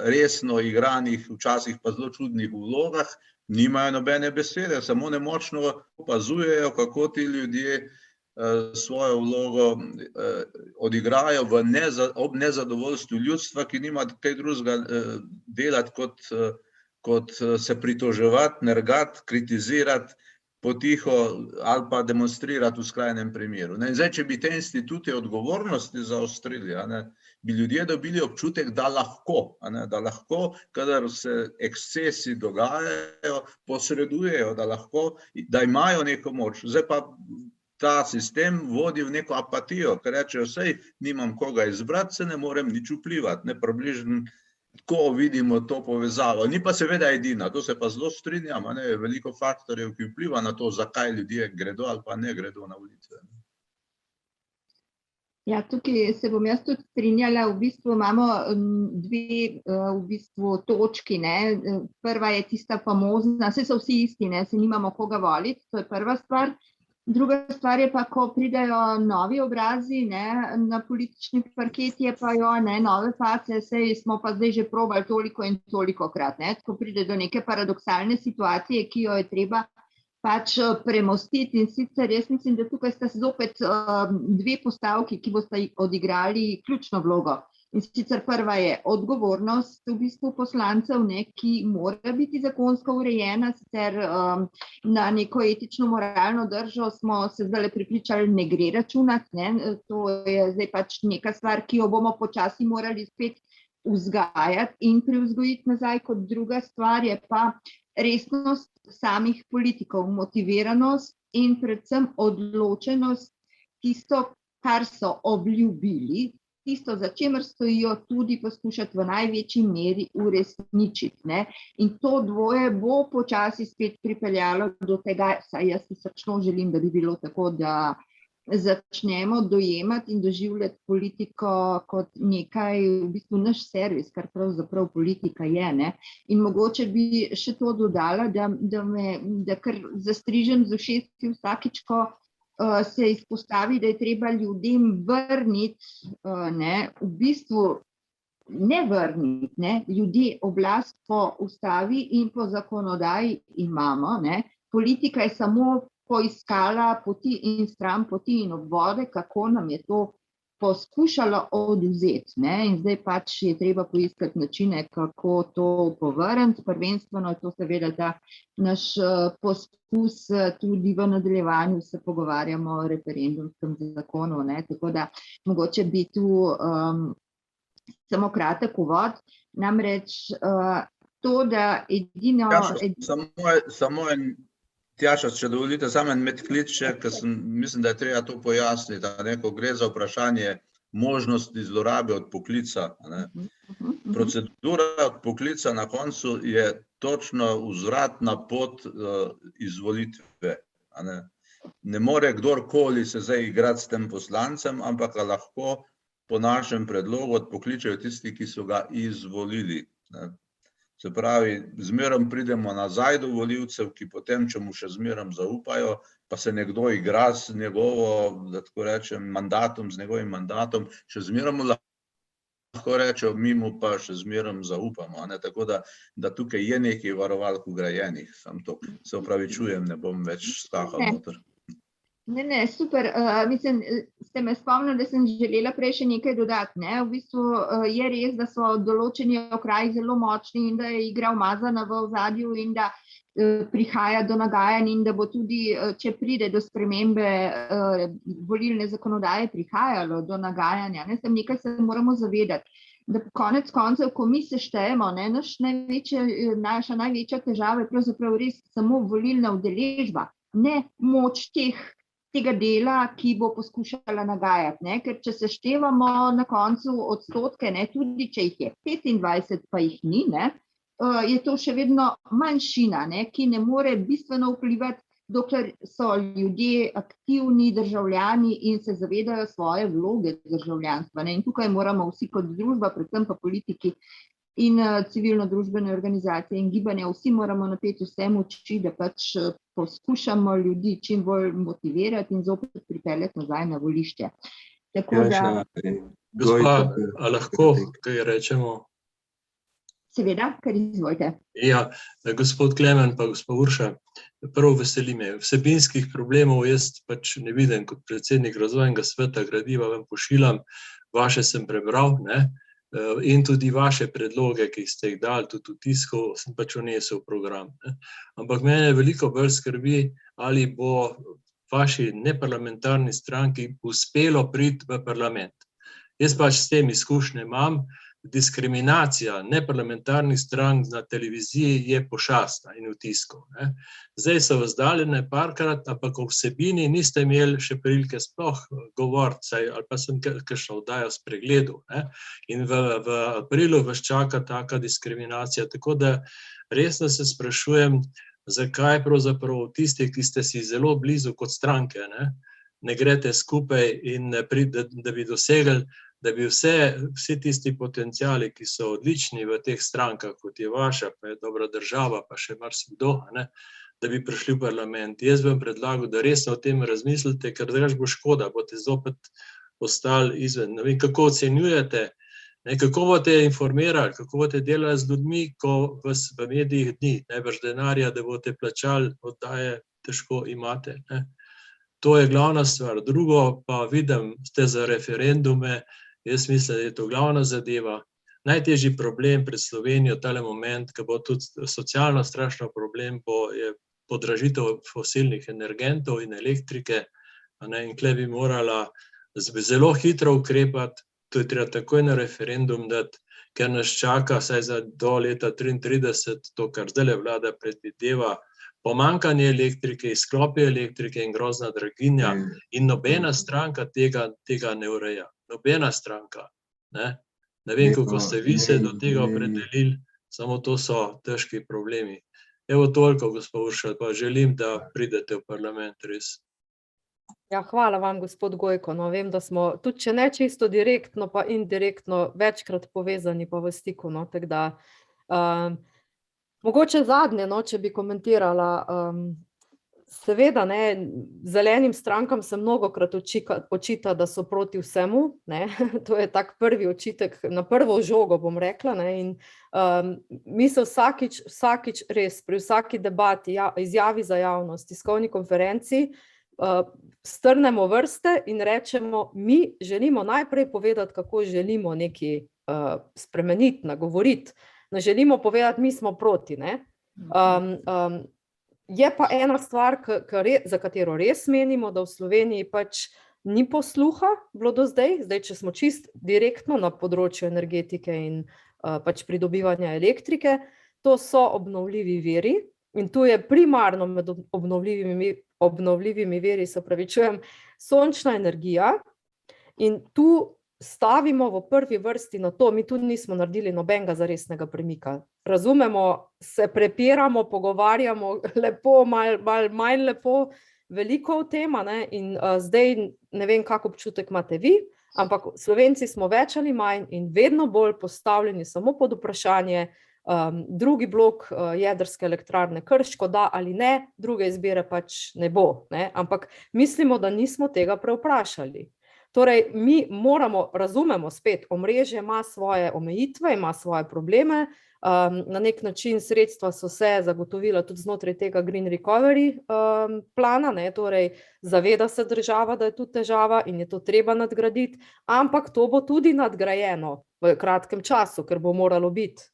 [SPEAKER 4] resno igranih, včasih pa zelo čudnih vlogah, nimajo nobene besede, samo nemočno opazujejo, kako ti ljudje svojo vlogo odigrajo ob nezadovoljstvu ljudstva, ki nima kaj drugega delati, kot se pritoževati, nergati, kritizirati, potiho ali pa demonstrirati v skrajnem primeru. In zdaj, če bi te institute odgovornosti zaostrili, bi ljudje dobili občutek, da lahko, kadar se ekscesi dogajajo, posredujejo, da imajo neko moč. Zdaj pa ta sistem vodi v neko apatijo, ker rečejo, sej nimam koga izbrati, se ne morem nič vplivati, ne, približno tako vidimo to povezavo. Ni pa seveda edina, to se pa zelo strinjam, je veliko faktorjev, ki vpliva na to, zakaj ljudje gredo ali pa ne gredo na volitve.
[SPEAKER 1] Ja, tukaj se bom jaz tudi strinjala, v bistvu imamo dve točki, ne. Prva je tista famozna, saj so vsi isti, ne, se nimamo koga voliti, to je prva stvar. Druga stvar je pa, ko pridejo novi obrazi, ne, na politični parket, je pa nove face, saj smo pa zdaj že probali toliko in tolikokrat, ne. Ko pride do neke paradoksalne situacije, ki jo je treba pač premostiti, in sicer jaz mislim, da tukaj sta zopet dve postavki, ki bosta odigrali ključno vlogo. In sicer prva je odgovornost v bistvu poslancev, ne, ki mora biti zakonsko urejena, sicer na neko etično moralno držo smo se zdaj prepričali, ne gre računati, ne, to je zdaj pač neka stvar, ki jo bomo počasi morali spet vzgajati in privzgojiti nazaj. Kot druga stvar je pa resnost samih politikov, motiviranost in predvsem odločenost tisto, kar so obljubili, tisto, za čemer stojijo, tudi poskušati v največji meri uresničiti, ne. In to dvoje bo počasi spet pripeljalo do tega, saj jaz si srčno želim, da bi bilo tako, da začnemo dojemati in doživljati politiko kot nekaj, v bistvu naš servis, kar pravzaprav politika je, ne. In mogoče bi še to dodala, da kar zastrižem z ušesi vsakič, ko se izpostavi, da je treba ljudem vrniti, ne, v bistvu ne vrniti, ne, ljudi oblast po ustavi in po zakonodaji imamo, ne, politika je samo poiskala poti in stran poti in obvode, kako nam je to poskušalo odvzeti, ne, in zdaj pač je treba poiskati načine, kako to povrniti. Prvenstveno je to seveda ta naš poskus, tudi v nadaljevanju se pogovarjamo o referendumskem zakonu, ne, tako da mogoče bi tu samo kratek uvod, namreč to, da edino...
[SPEAKER 4] Samo en, Tjaša, če dovolite, samo en medklic še, ker mislim, da je treba to pojasniti, ko gre za vprašanje možnosti zlorabe odpoklica. Procedura odpoklica na koncu je točno vzvratna pot izvolitve. Ne more kdorkoli se zdaj igrati s tem poslancem, ampak ga lahko po našem predlogu odpokličejo tisti, ki so ga izvolili. Se pravi, zmerom pridemo nazaj do volivcev, ki potem, če mu še zmerom zaupajo, pa se nekdo igra z njegovo, da tako rečem, mandatom, z njegovim mandatom, še zmerom lahko rečejo, mi mu pa še zmerom zaupamo. Tako da tukaj je nekaj varovalk vgrajenih, sam to se opravičujem, ne bom več skakal noter.
[SPEAKER 1] Ne, super. Mislim, ste me spomnili, da sem želela prej še nekaj dodati. Ne? V bistvu je res, da so določeni okraji zelo močni in da je igra umazana v ozadju in da prihaja do nagajanj in da bo tudi, če pride do spremembe volilne zakonodaje, prihajalo do nagajanja. Nekaj se moramo zavedati, da konec koncev, ko mi seštejemo, naša največja težava je pravzaprav res samo volilna udeležba, ne moč tega dela, ki bo poskušala nagajati. Ker če seštevamo na koncu odstotke, tudi če jih je 25, pa jih ni, je to še vedno manjšina, ki ne more bistveno vplivati, dokler so ljudje aktivni državljani in se zavedajo svoje vloge državljanstva. In tukaj moramo vsi kot družba, predvsem pa politiki in civilno-družbene organizacije in gibanja, vsi moramo napeti vse moči, da pač poskušamo ljudi čim bolj motivirati in zopet pripeljati nazaj na volišče.
[SPEAKER 5] Gospa, a lahko kaj rečemo?
[SPEAKER 1] Seveda, kar izvolite.
[SPEAKER 5] Ja, gospod Klemen pa gospod Urša, prav veseli me. Vsebinskih problemov jaz pač ne vidim, kot predsednik razvojnega sveta gradiva vam pošiljam, vaše sem prebral, in tudi vaše predloge, ki ste jih dali tudi v tisku, sem pač vnesel v program. Ampak mene veliko bolj skrbi, ali bo vaši neparlamentarni stranki uspelo priti v parlament. Jaz pač s tem izkušnje imam, diskriminacija neparlamentarnih strank na televiziji je pošastna in v tisku. Zdaj so vas dali parkrat, ampak o vsebini niste imeli še prilike sploh govoriti, ali pa sem kakšno oddajo spregledal. In v aprilu vas čaka taka diskriminacija, tako da resno se sprašujem, zakaj pravzaprav tisti, ki ste si zelo blizu kot stranke, ne greste skupaj in da bi dosegli, da bi vsi tisti potenciali, ki so odlični v teh strankah, kot je vaša, pa je dobra država, pa še marsikdo, da bi prišli v parlament. Jaz bi vam predlagal, da resno o tem razmislite, ker drugače bo škoda, boste zopet ostali izven. Ne vem, kako ocenjujete, kako boste informirali, kako boste delali z ljudmi, ko vas v medijih ni, najbrž denarja, da boste plačali oddaje, težko imate. To je glavna stvar. Drugo pa vidim, ste za referendume. Jaz mislim, da je to glavna zadeva. Najtežji problem pred Slovenijo tale moment, ki bo tudi socialno strašno problem, je podražitev fosilnih energentov in elektrike. In tukaj bi morala zelo hitro ukrepati, to je treba takoj na referendum dati, ker nas čaka saj do leta 2033, to, kar zdaj vlada predvideva, pomanjkanje elektrike, izklopi elektrike in grozna draginja in nobena stranka tega ne ureja. Nobena stranka. Ne vem, kako ste vi se do tega opredelili, samo to so težki problemi. Evo toliko, gospod Urša, pa želim, da pridete v parlament, res.
[SPEAKER 3] Ja, hvala vam, gospod Gojko. Vem, da smo tudi, če ne čisto direktno, pa indirektno večkrat povezani pa v stiku. Tako da, mogoče zadnje, če bi komentirala, Seveda, ne, zelenim strankam se mnogokrat očita, da so proti vsemu, ne. To je tak prvi očitek, na prvo žogo bom rekla, ne, in mi se vsakič res, pri vsaki debati, izjavi za javnost, tiskovni konferenci, strnemo vrste in rečemo, mi želimo najprej povedati, kako želimo nekaj spremeniti, nagovoriti, ne želimo povedati, mi smo proti, ne. Je pa ena stvar, za katero res menimo, da v Sloveniji pač ni posluha bilo do zdaj, če smo čist direktno na področju energetike in pač pridobivanja elektrike, to so obnovljivi viri in tu je primarno med obnovljivimi viri, se opravičujem, sončna energija in tu stavimo v prvi vrsti na to, mi tudi nismo naredili nobenega zaresnega premika. Razumemo, se prepiramo, pogovarjamo lepo, manj lepo, veliko o tem, in zdaj ne vem, kak občutek imate vi, ampak Slovenci smo več ali manj in vedno bolj postavljeni samo pod vprašanje, drugi blok jedrske elektrarne Krško, da ali ne, druge izbire pač ne bo, ne, ampak mislimo, da nismo tega prevprašali. Torej, mi razumemo spet, omrežje ima svoje omejitve, ima svoje probleme, na nek način sredstva so se zagotovila tudi znotraj tega Green Recovery plana, ne, torej zaveda se država, da je tu težava in je to treba nadgraditi, ampak to bo tudi nadgrajeno v kratkem času, ker bo moralo biti.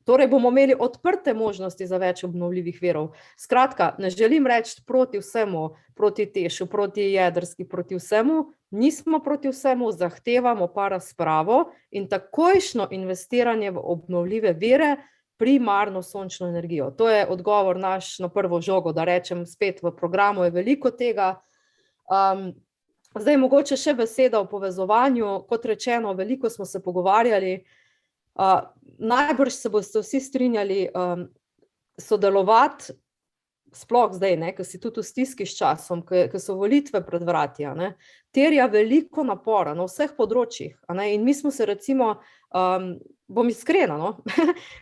[SPEAKER 3] Torej bomo imeli odprte možnosti za več obnovljivih virov. Skratka, ne želim reči proti vsemu, proti Tešu, proti jedrski, proti vsemu, nismo proti vsemu, zahtevamo pa razpravo in takojšnjo investiranje v obnovljive vire, primarno sončno energijo. To je odgovor naš na prvo žogo, da rečem spet, v programu je veliko tega. Zdaj mogoče še beseda o povezovanju, kot rečeno, veliko smo se pogovarjali, najbrž se boste vsi strinjali, sodelovati, sploh zdaj, ne, ko si tudi v stiski s časom, ko so volitve pred vrati, ne, terja veliko napora na vseh področjih, ne, in mi smo se recimo, bom iskrena, no,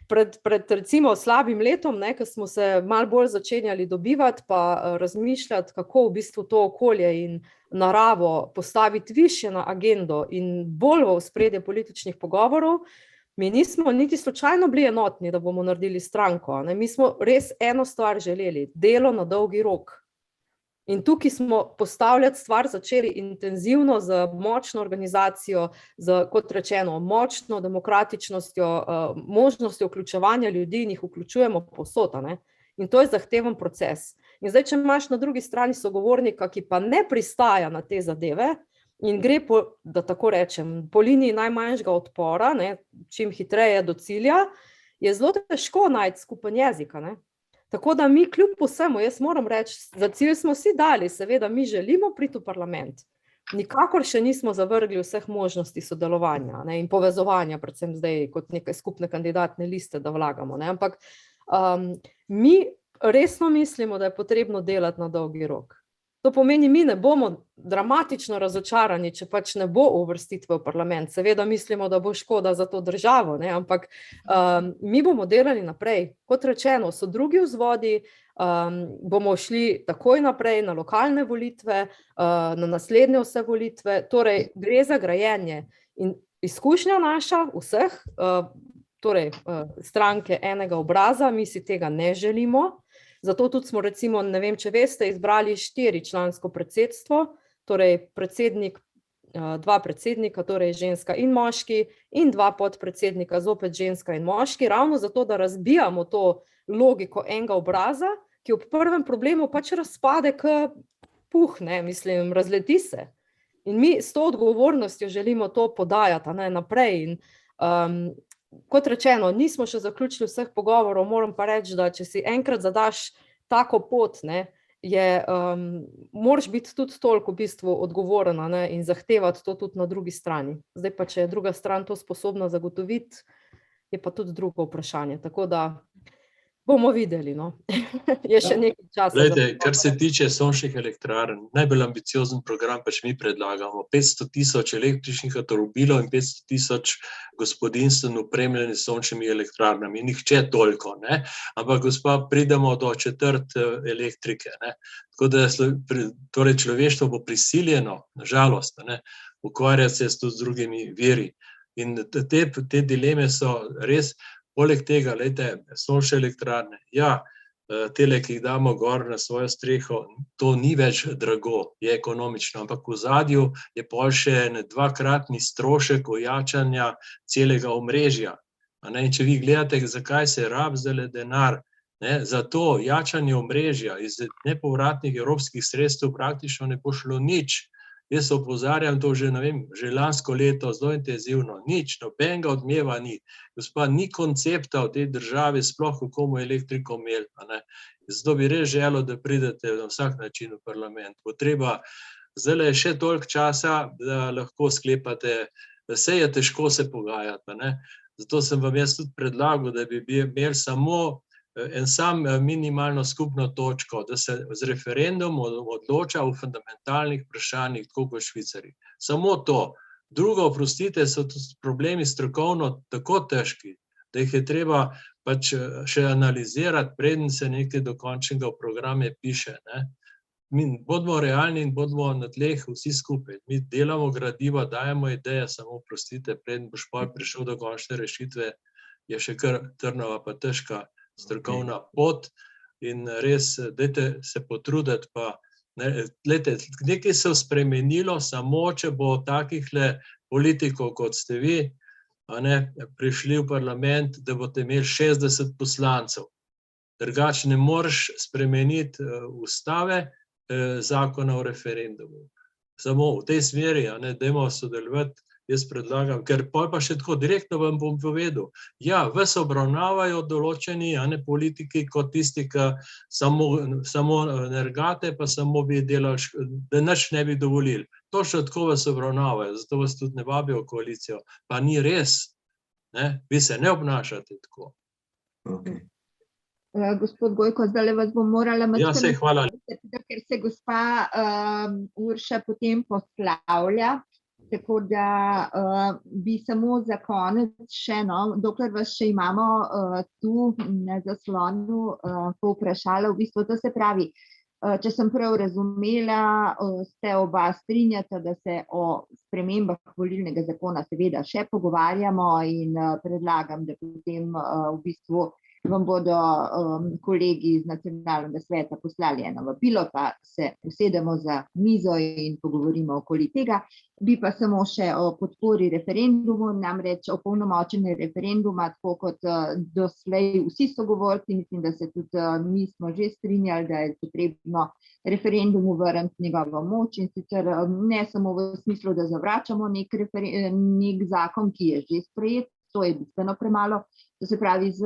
[SPEAKER 3] pred recimo slabim letom, ne, ko smo se malo bolj začenjali dobivati pa razmišljati, kako v bistvu to okolje in naravo postaviti višje na agendo in bolj v ospredje političnih pogovorov, mi nismo niti slučajno bili enotni, da bomo naredili stranko, ne, mi smo res eno stvar želeli, delo na dolgi rok. In tukaj smo postavljati stvar začeli intenzivno z močno organizacijo, z, kot rečeno, močno demokratičnostjo, možnostjo vključevanja ljudi in jih vključujemo povsod, ne. In to je zahteven proces. In zdaj, če imaš na drugi strani sogovornika, ki pa ne pristaja na te zadeve in gre da tako rečem, po liniji najmanjšega odpora, ne, čim hitreje do cilja, je zelo težko najti skupen jezik, ne. Tako da mi kljub vsemu, jaz moram reči, za cilj smo si dali, seveda mi želimo priti v parlament, nikakor še nismo zavrgli vseh možnosti sodelovanja, ne, in povezovanja, predvsem zdaj kot neke skupne kandidatne liste, da vlagamo, ne, ampak mi resno mislimo, da je potrebno delati na dolgi rok. To pomeni, mi ne bomo dramatično razočarani, če pač ne bo uvrstitve v parlament. Seveda mislimo, da bo škoda za to državo, ne? Ampak mi bomo delali naprej. Kot rečeno, so drugi vzvodi, bomo šli takoj naprej na lokalne volitve, na naslednje vse volitve, torej gre za grajenje. In izkušnja naša, vseh, torej stranke enega obraza, mi si tega ne želimo. Zato tudi smo recimo, ne vem, če veste, izbrali 4-člansko predsedstvo, torej predsednik, 2 predsednika, torej ženska in moški, in 2 podpredsednika, zopet ženska in moški, ravno zato, da razbijamo to logiko enega obraza, ki ob prvem problemu pač razpade k puh, ne, mislim, razleti se. In mi s to odgovornostjo želimo to podajati, ne, naprej in kot rečeno, nismo še zaključili vseh pogovorov, moram pa reči, da če si enkrat zadaš tako pot, ne, moraš biti tudi toliko v bistvu odgovoren, ne, in zahtevati to tudi na drugi strani. Zdaj pa, če je druga stran to sposobna zagotoviti, je pa tudi drugo vprašanje. Tako da Bomo videli, no. Je še nekaj časa.
[SPEAKER 5] Glejte, kar se tiče sončnih elektrarn, najbolj ambiciozen program pač mi predlagamo. 500,000 električnih avtomobilov in 500,000 gospodinjstev opremljenih s sončnimi elektrarnami. Nihče toliko, ne? Ampak gospa, pridemo do četrt elektrike, ne? Tako da torej človeštvo bo prisiljeno, na žalost, ne, ukvarjati se tudi z drugimi viri. In te dileme so res. Poleg tega, lejte, sončne elektrarne, ja, tele, ki jih damo gor na svojo streho, to ni več drago, je ekonomično, ampak v ozadju je pol še dvakratni strošek ojačanja celega omrežja. In če vi gledate, zakaj se rabi zdajle denar, ne, za to jačanje omrežja iz nepovratnih evropskih sredstev praktično ne bo šlo nič. Jaz opozarjam to že, ne vem, že lansko leto, zelo intenzivno, nič, nobenega odmeva ni. Gospa, ni koncepta v tej državi sploh, kako bomo elektriko imeli, ne. Zato bi res želel, da pridete na vsak način v parlament. Bo treba, zdajle je še toliko časa, da lahko sklepate, da se je težko se pogajati, ne. Zato sem vam jaz tudi predlagal, da bi imeli samo en sam minimalno skupno točko, da se z referendumom odloča o fundamentalnih vprašanjih, tako kot Švicarji. Samo to. Drugo, oprostite, so tudi problemi strokovno tako težki, da jih je treba pač še analizirati, preden se nekaj dokončnega v programe piše, ne. Mi bodimo realni in bodimo na tleh vsi skupaj. Mi delamo gradiva, dajemo ideje, samo oprostite, preden boš prišel do končne rešitve, je še kar trnova pa težka strokovna pot in res, dajte se potruditi pa, glejte, nekaj se je spremenilo, samo če bo takihle politikov, kot ste vi, prišli v parlament, da boste imeli 60 poslancev. Drugače ne moreš spremeniti ustave, zakona o referendumu. Samo v tej smeri, dajmo sodelovati. Jaz predlagam, ker pa še tako direktno vam bom povedal, ja, vas obravnavajo določeni politiki kot tisti, ki samo nergate, pa samo bi delali, da nič ne bi dovolili. Točno tako vas obravnavajo, zato vas tudi ne vabijo v koalicijo. Pa ni res, ne? Vi se ne obnašate tako.
[SPEAKER 4] Okay.
[SPEAKER 1] Gospod Gojko, zdaj vas bom morala
[SPEAKER 5] Ja, saj hvala.
[SPEAKER 1] ker se gospa Urša potem poslavlja. Tako da bi samo za konec še, dokler vas še imamo tu na zaslonu, povprašala, v bistvu to se pravi, če sem prav razumela, ste oba strinjata, da se o spremembah volilnega zakona seveda še pogovarjamo in predlagam, da potem v bistvu vam bodo kolegi iz Nacionalnega sveta poslali eno vabilo, pa se usedemo za mizo in pogovorimo okoli tega. Bi pa samo še o podpori referendumu, namreč o polnomočenju referenduma, tako kot doslej vsi sogovorci, mislim, da se tudi mi smo že strinjali, da je potrebno referendumu vrniti njegovo moč in sicer ne samo v smislu, da zavračamo nek zakon, ki je že sprejet, to je bistveno premalo. To se pravi, z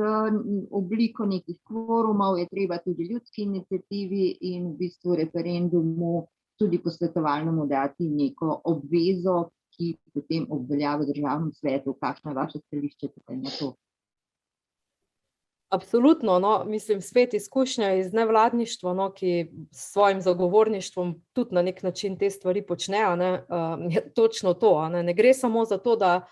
[SPEAKER 1] obliko nekih kvorumov je treba tudi ljudski iniciativi in v bistvu referendumu tudi posvetovalnemu dati neko obvezo, ki potem obvelja v državnem svetu. Kakšno je vaše stališče tukaj na to?
[SPEAKER 3] Absolutno, mislim, spet izkušnja iz nevladništva, ki s svojim zagovorništvom tudi na nek način te stvari počne, je točno to, ne gre samo za to, da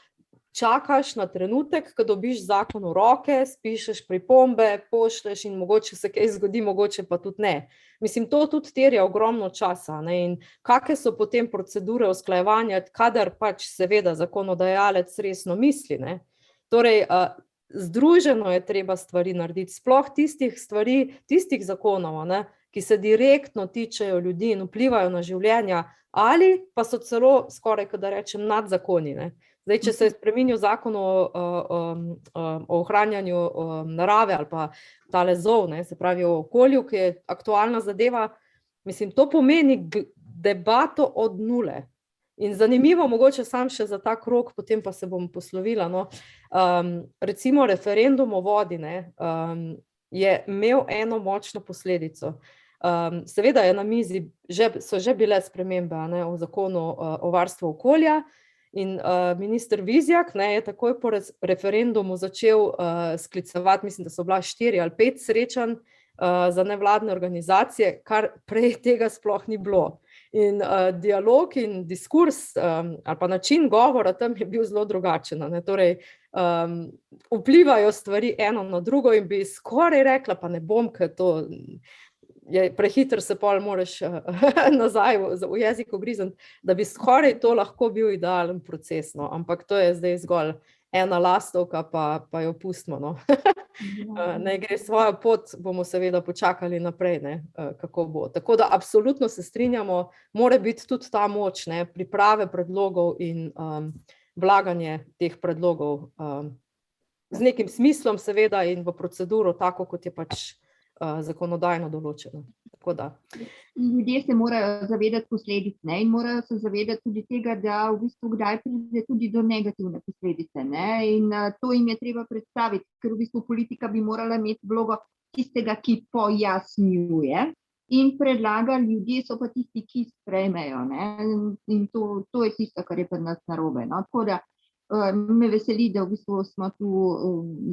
[SPEAKER 3] čakaš na trenutek, ko dobiš zakon v roke, spišeš pripombe, pošleš in mogoče se kaj zgodi, mogoče pa tudi ne. Mislim, to tudi terja ogromno časa, in kakšne so potem procedure usklajevanja, kadar pač seveda zakonodajalec resno misli, ne. Torej, združeno je treba stvari narediti, sploh tistih zakonov, ki se direktno tičejo ljudi in vplivajo na življenja, ali pa so celo skoraj, da rečem, nadzakoni, ne. Zdaj, če se je spremenil zakon o ohranjanju narave ali pa tale ZOV, se pravi o okolju, ki je aktualna zadeva, mislim, to pomeni debato od nule. In zanimivo, mogoče sam še za ta krog, potem pa se bom poslovila, recimo referendum o vodi, je imel eno močno posledico. Seveda je na mizi, so že bile spremembe o zakonu o varstvu okolja, In minister Vizjak je takoj po referendumu začel sklicevati, mislim, da so bila 4 ali 5 srečanj za nevladne organizacije, kar prej tega sploh ni bilo. In dialog in diskurs ali pa način govora tam je bil zelo drugačen. Torej, vplivajo stvari eno na drugo in bi skoraj rekla, pa ne bom, ker to je prehiter, se pol moraš nazaj v jeziku grizniti, da bi skoraj to lahko bil idealen proces, no. Ampak to je zdaj zgolj ena lastovka, pa jo pustimo, no. Naj gre svojo pot, bomo seveda počakali naprej, ne, kako bo. Tako da absolutno se strinjamo, mora biti tudi ta moč, ne, priprave predlogov in vlaganje teh predlogov z nekim smislom seveda in v proceduro tako, kot je pač zakonodajno določeno. Tako da.
[SPEAKER 1] Ljudje se morajo zavedati posledic, ne, in morajo se zavedati tudi tega, da v bistvu kdaj pride tudi do negativne posledice, ne, in to jim je treba predstaviti, ker v bistvu politika bi morala imeti vlogo tistega, ki pojasnjuje in predlaga, ljudje so pa tisti, ki sprejmejo, ne, in to je tisto, kar je pri nas narobe, no, tako da me veseli, da v bistvu smo tu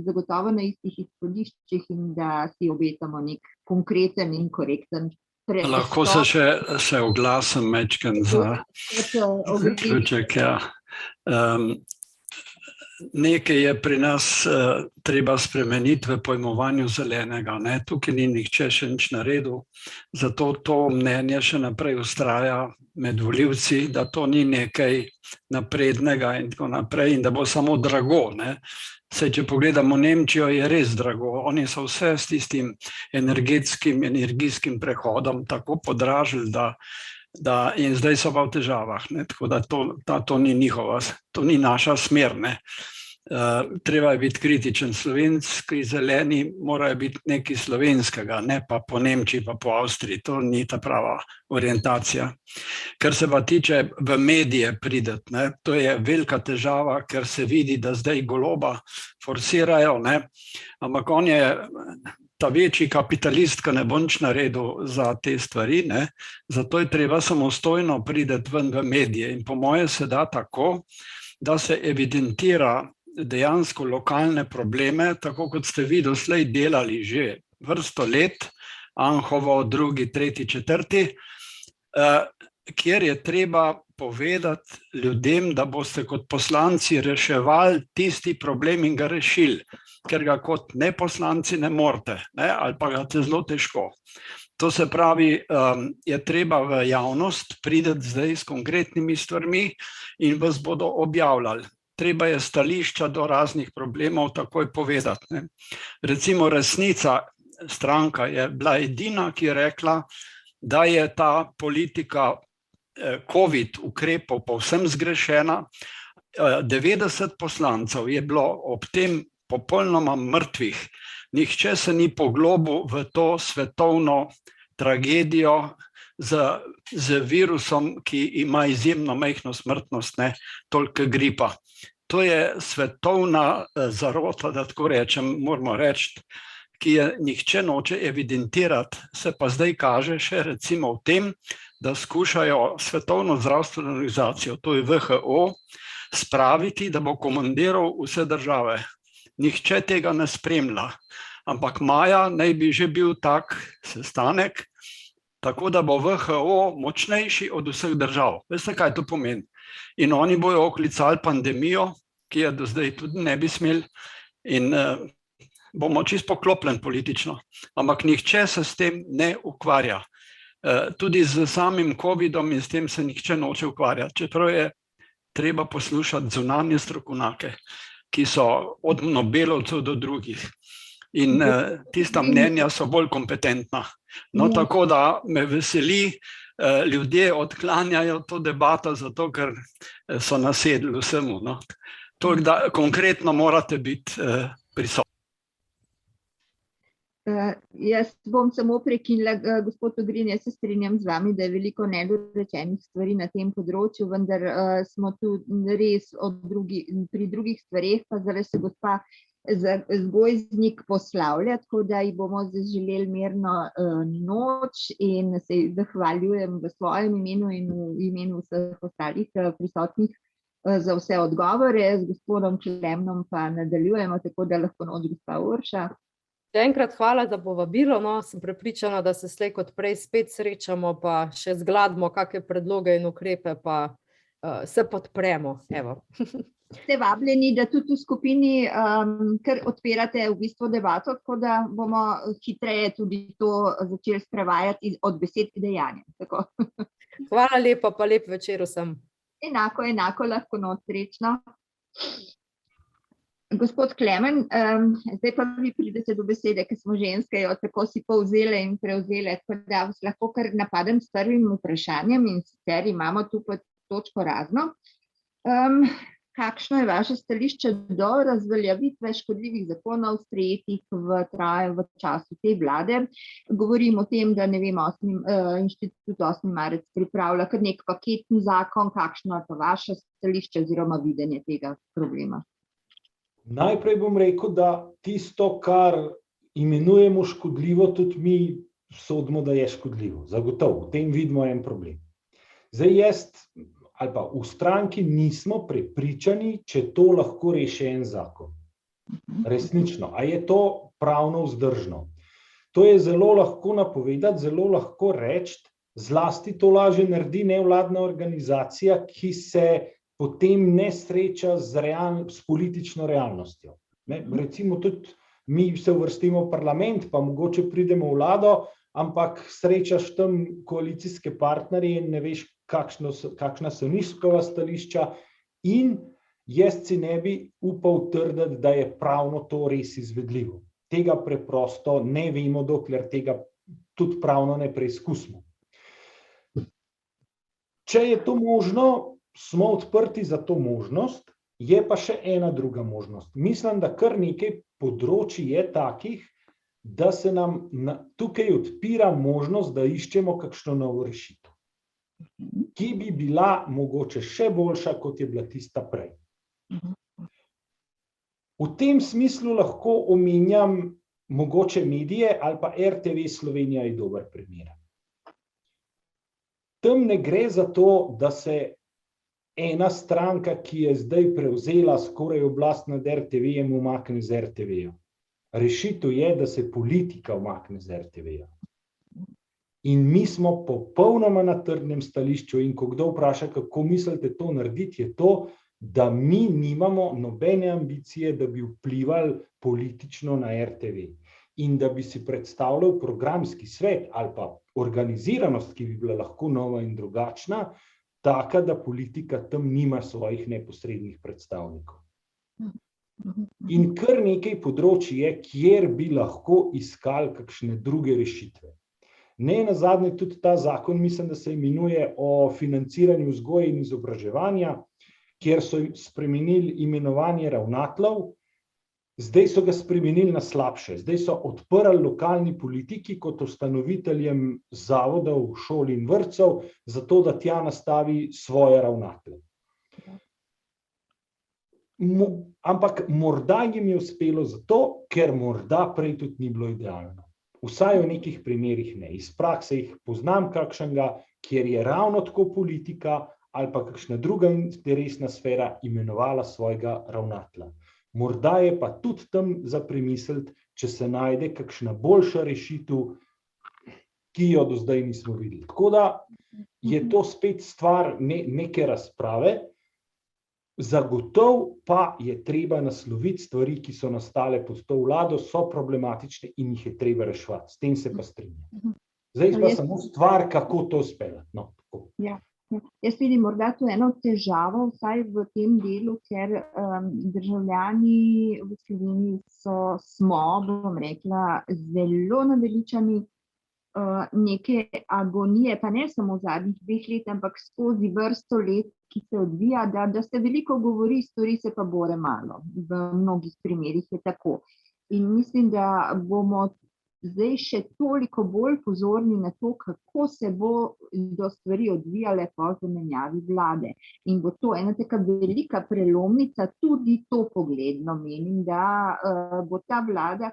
[SPEAKER 1] zagotovo na istih izhodiščih in da si obetamo nek konkreten in korekten pristop.
[SPEAKER 6] Lahko se oglasim mečken za zaključek, ja. Nekaj je pri nas treba spremeniti v pojmovanju zelenega, ne, tukaj ni nihče še nič naredil, zato to mnenje še naprej vztraja med volivci, da to ni nekaj naprednega in tako naprej in da bo samo drago, ne. Saj, če pogledamo Nemčijo, je res drago, oni so vse s tistim energijskim prehodom tako podražili, in zdaj so pa v težavah, ne, tako da to ni njihova, to ni naša smer, ne. Treba je biti kritičen, slovenski zeleni morajo biti nekaj slovenskega, ne pa po Nemčiji pa po Avstriji, to ni ta prava orientacija. Kar se pa tiče v medije prideti, ne, to je velika težava, ker se vidi, da zdaj Goloba forsirajo, ne, ampak on je ta večji kapitalist, ki ne bo nič naredil za te stvari, ne, zato je treba samostojno priti ven v medije in po moje se da tako, da se evidentira dejansko lokalne probleme, tako kot ste vi doslej delali že vrsto let, Anhovo, 2., 3., 4., kjer je treba povedati ljudem, da boste kot poslanci reševali tisti problem in ga rešili, ker ga kot neposlanci ne morete, ne, ali pa ga zelo težko. To se pravi, je treba v javnost priti zdaj s konkretnimi stvarmi in vas bodo objavljali. Treba je stališča do raznih problemov takoj povedati, ne. Recimo Resnica stranka je bila edina, ki je rekla, da je ta politika COVID ukrepov povsem zgrešena. 90 poslancev je bilo ob tem popolnoma mrtvih. Nihče se ni poglobil v to svetovno tragedijo z virusom, ki ima izjemno majhno smrtnost, ne, toliko gripa. To je svetovna zarota, da tako rečem, moramo reči, ki je nihče noče evidentirati, se pa zdaj kaže še recimo v tem, da skušajo Svetovno zdravstveno organizacijo, to je WHO, spraviti, da bo komandiral vse države. Nihče tega ne spremlja, ampak maja naj bi že bil tak sestanek, tako da bo WHO močnejši od vseh držav. Veste, kaj to pomeni? In oni bojo oklicali pandemijo, ki je do zdaj tudi ne bi smeli, in bomo čisto poklopljen politično, ampak nihče se s tem ne ukvarja. Tudi z samim COVID-om in s tem se nihče noče ukvarjati, čeprav je treba poslušati zunanje strokovnjake, ki so od Nobelovcev do drugih. In tista mnenja so bolj kompetentna. No, tako da me veseli, ljudje odklanjajo to debato, zato ker so nasedli vsemu, no. Toliko, da konkretno morate biti prisotni.
[SPEAKER 1] Jaz bom samo prekinila, gospod Ogrin, jaz se strinjam z vami, da je veliko nedorečenih stvari na tem področju, vendar smo tu res pri drugih stvareh, pa zdaj se gospa Zgojznik poslavlja, tako da ji bomo zaželeli mirno noč in se zahvaljujem v svojem imenu in v imenu vseh ostalih prisotnih za vse odgovore. Z gospodom Klemnom pa nadaljujemo, tako da lahko noč gospa Urša.
[SPEAKER 3] Še enkrat hvala za povabilo, no, sem prepričana, da se slej kot prej spet srečamo, pa še zgladimo kakšne predloge in ukrepe, pa se podpremo, evo.
[SPEAKER 1] Ste vabljeni, da tudi v skupini kar odpirate v bistvu debato, tako da bomo hitreje tudi to začeli sprevajati od besed k dejanjem. Tako.
[SPEAKER 3] Hvala lepa, pa lep večer vsem.
[SPEAKER 1] Enako, lahko noč srečno. Gospod Klemen, zdaj pa vi pridete do besede, ker smo ženske jo tako si povzele in prevzele, tako da vas lahko kar napadem s prvim vprašanjem in sicer imamo tu pod točko razno. Kakšno je vaše stališče do razveljavitve škodljivih zakonov sprejetih v času te vlade? Govorim o tem, da ne vem, Inštitut 8. marec pripravlja kar nek paketni zakon, kakšno je pa vaše stališče oziroma videnje tega problema?
[SPEAKER 2] Najprej bom rekel, da tisto, kar imenujemo škodljivo, tudi mi sodimo, da je škodljivo. Zagotovo, v tem vidimo en problem. Zdaj jaz ali pa v stranki nismo prepričani, če to lahko reši en zakon. Resnično. A je to pravno vzdržno? To je zelo lahko napovedati, zelo lahko reči, zlasti to lažje naredi nevladna organizacija, ki se potem ne sreča s politično realnostjo. Recimo tudi mi se uvrstimo v parlament, pa mogoče pridemo v vlado, ampak srečaš tam koalicijske partnerje in ne veš, kakšna so njihova stališča, in jaz si ne bi upal trditi, da je pravno to res izvedljivo. Tega preprosto ne vemo, dokler tega tudi pravno ne preizkusimo. Če je to možno, smo odprti za to možnost, je pa še ena druga možnost. Mislim, da kar nekaj področij je takih, da se nam tukaj odpira možnost, da iščemo kakšno novo rešitev, ki bi bila mogoče še boljša, kot je bila tista prej. V tem smislu lahko omenjam mogoče medije ali pa RTV Slovenija je dober primer. Tam ne gre za to, da se ena stranka, ki je zdaj prevzela skoraj oblast nad RTV-jem, umakne z RTV-ja. Rešitev je, da se politika umakne z RTV-ja. In mi smo popolnoma na trdnem stališču in ko kdo vpraša, kako mislite to narediti, je to, da mi nimamo nobene ambicije, da bi vplivali politično na RTV. In da bi si predstavljal programski svet ali pa organiziranost, ki bi bila lahko nova in drugačna, taka, da politika tam nima svojih neposrednih predstavnikov. In kar nekaj področij je, kjer bi lahko iskali kakšne druge rešitve. Ne nazadnje tudi ta zakon, mislim, da se imenuje o financiranju vzgoje in izobraževanja, kjer so spremenili imenovanje ravnateljev, zdaj so ga spremenili na slabše. Zdaj so odprli lokalni politiki kot ustanoviteljem zavodov, šol in vrtcev, zato da tja nastavi svoje ravnatelje. Ampak morda jim je uspelo zato, ker morda prej tudi ni bilo idealno. Vsaj v nekih primerih ne. Iz prakse jih poznam kakšnega, kjer je ravno tako politika ali pa kakšna druga interesna sfera imenovala svojega ravnatelja. Morda je pa tudi tam za premisliti, če se najde kakšna boljša rešitev, ki jo do zdaj nismo videli. Tako da je to spet stvar neke razprave, zagotov pa je treba nasloviti stvari, ki so nastale pod to vlado, so problematične in jih je treba reševati. S tem se pa strinjam. Zdaj pa samo stvar, kako to speljati. No, tako.
[SPEAKER 1] Ja. Jaz vidim morda tu eno težavo, vsaj v tem delu, ker državljani v Sloveniji smo, bom rekla, zelo naveličani neke agonije, pa ne samo v zadnjih 2 letih, ampak skozi vrsto let, ki se odvija, da se veliko govori, stori se pa bore malo. V mnogih primerih je tako. In mislim, da bomo zdaj še toliko bolj pozorni na to, kako se bodo stvari odvijale po zamenjavi vlade. In bo to ena taka velika prelomnica, tudi to pogledno menim, da bo ta vlada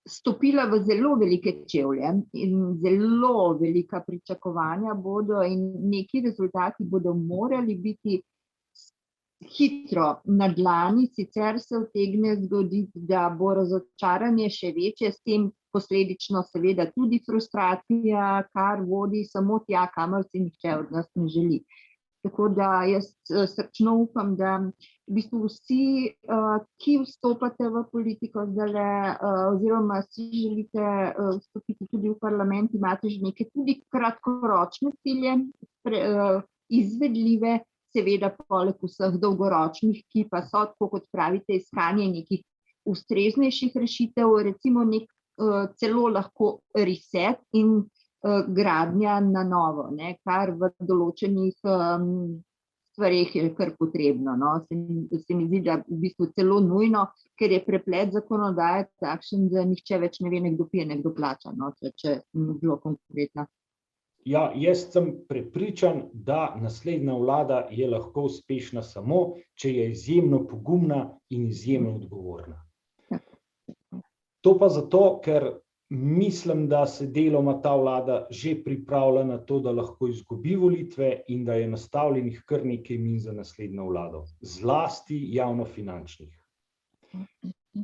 [SPEAKER 1] stopila v zelo velike čevlje in zelo velika pričakovanja bodo in neki rezultati bodo morali biti hitro na dlani, sicer se utegne zgoditi, da bo razočaranje še večje, s tem posledično seveda tudi frustracija, kar vodi samo tja, kamor si nihče od nas ne želi. Tako da jaz srčno upam, da v bistvu vsi, ki vstopate v politiko zdajle, oziroma si želite vstopiti tudi v parlament, imate že neke tudi kratkoročne cilje, izvedljive, seveda poleg vseh dolgoročnih, ki pa so, tako kot pravite, iskanje nekih ustreznejših rešitev, recimo celo lahko reset in gradnja na novo, ne, kar v določenih stvareh je kar potrebno. No. Se mi zdi, da v bistvu celo nujno, ker je preplet zakonodaje takšen, da nihče več ne ve, nekdo pije, nekdo plača, no, če zelo konkretno.
[SPEAKER 2] Ja, jaz sem prepričan, da naslednja vlada je lahko uspešna samo, če je izjemno pogumna in izjemno odgovorna. To pa zato, ker mislim, da se deloma ta vlada že pripravlja na to, da lahko izgubi volitve in da je nastavljenih kar nekaj min za naslednjo vlado, zlasti javnofinančnih.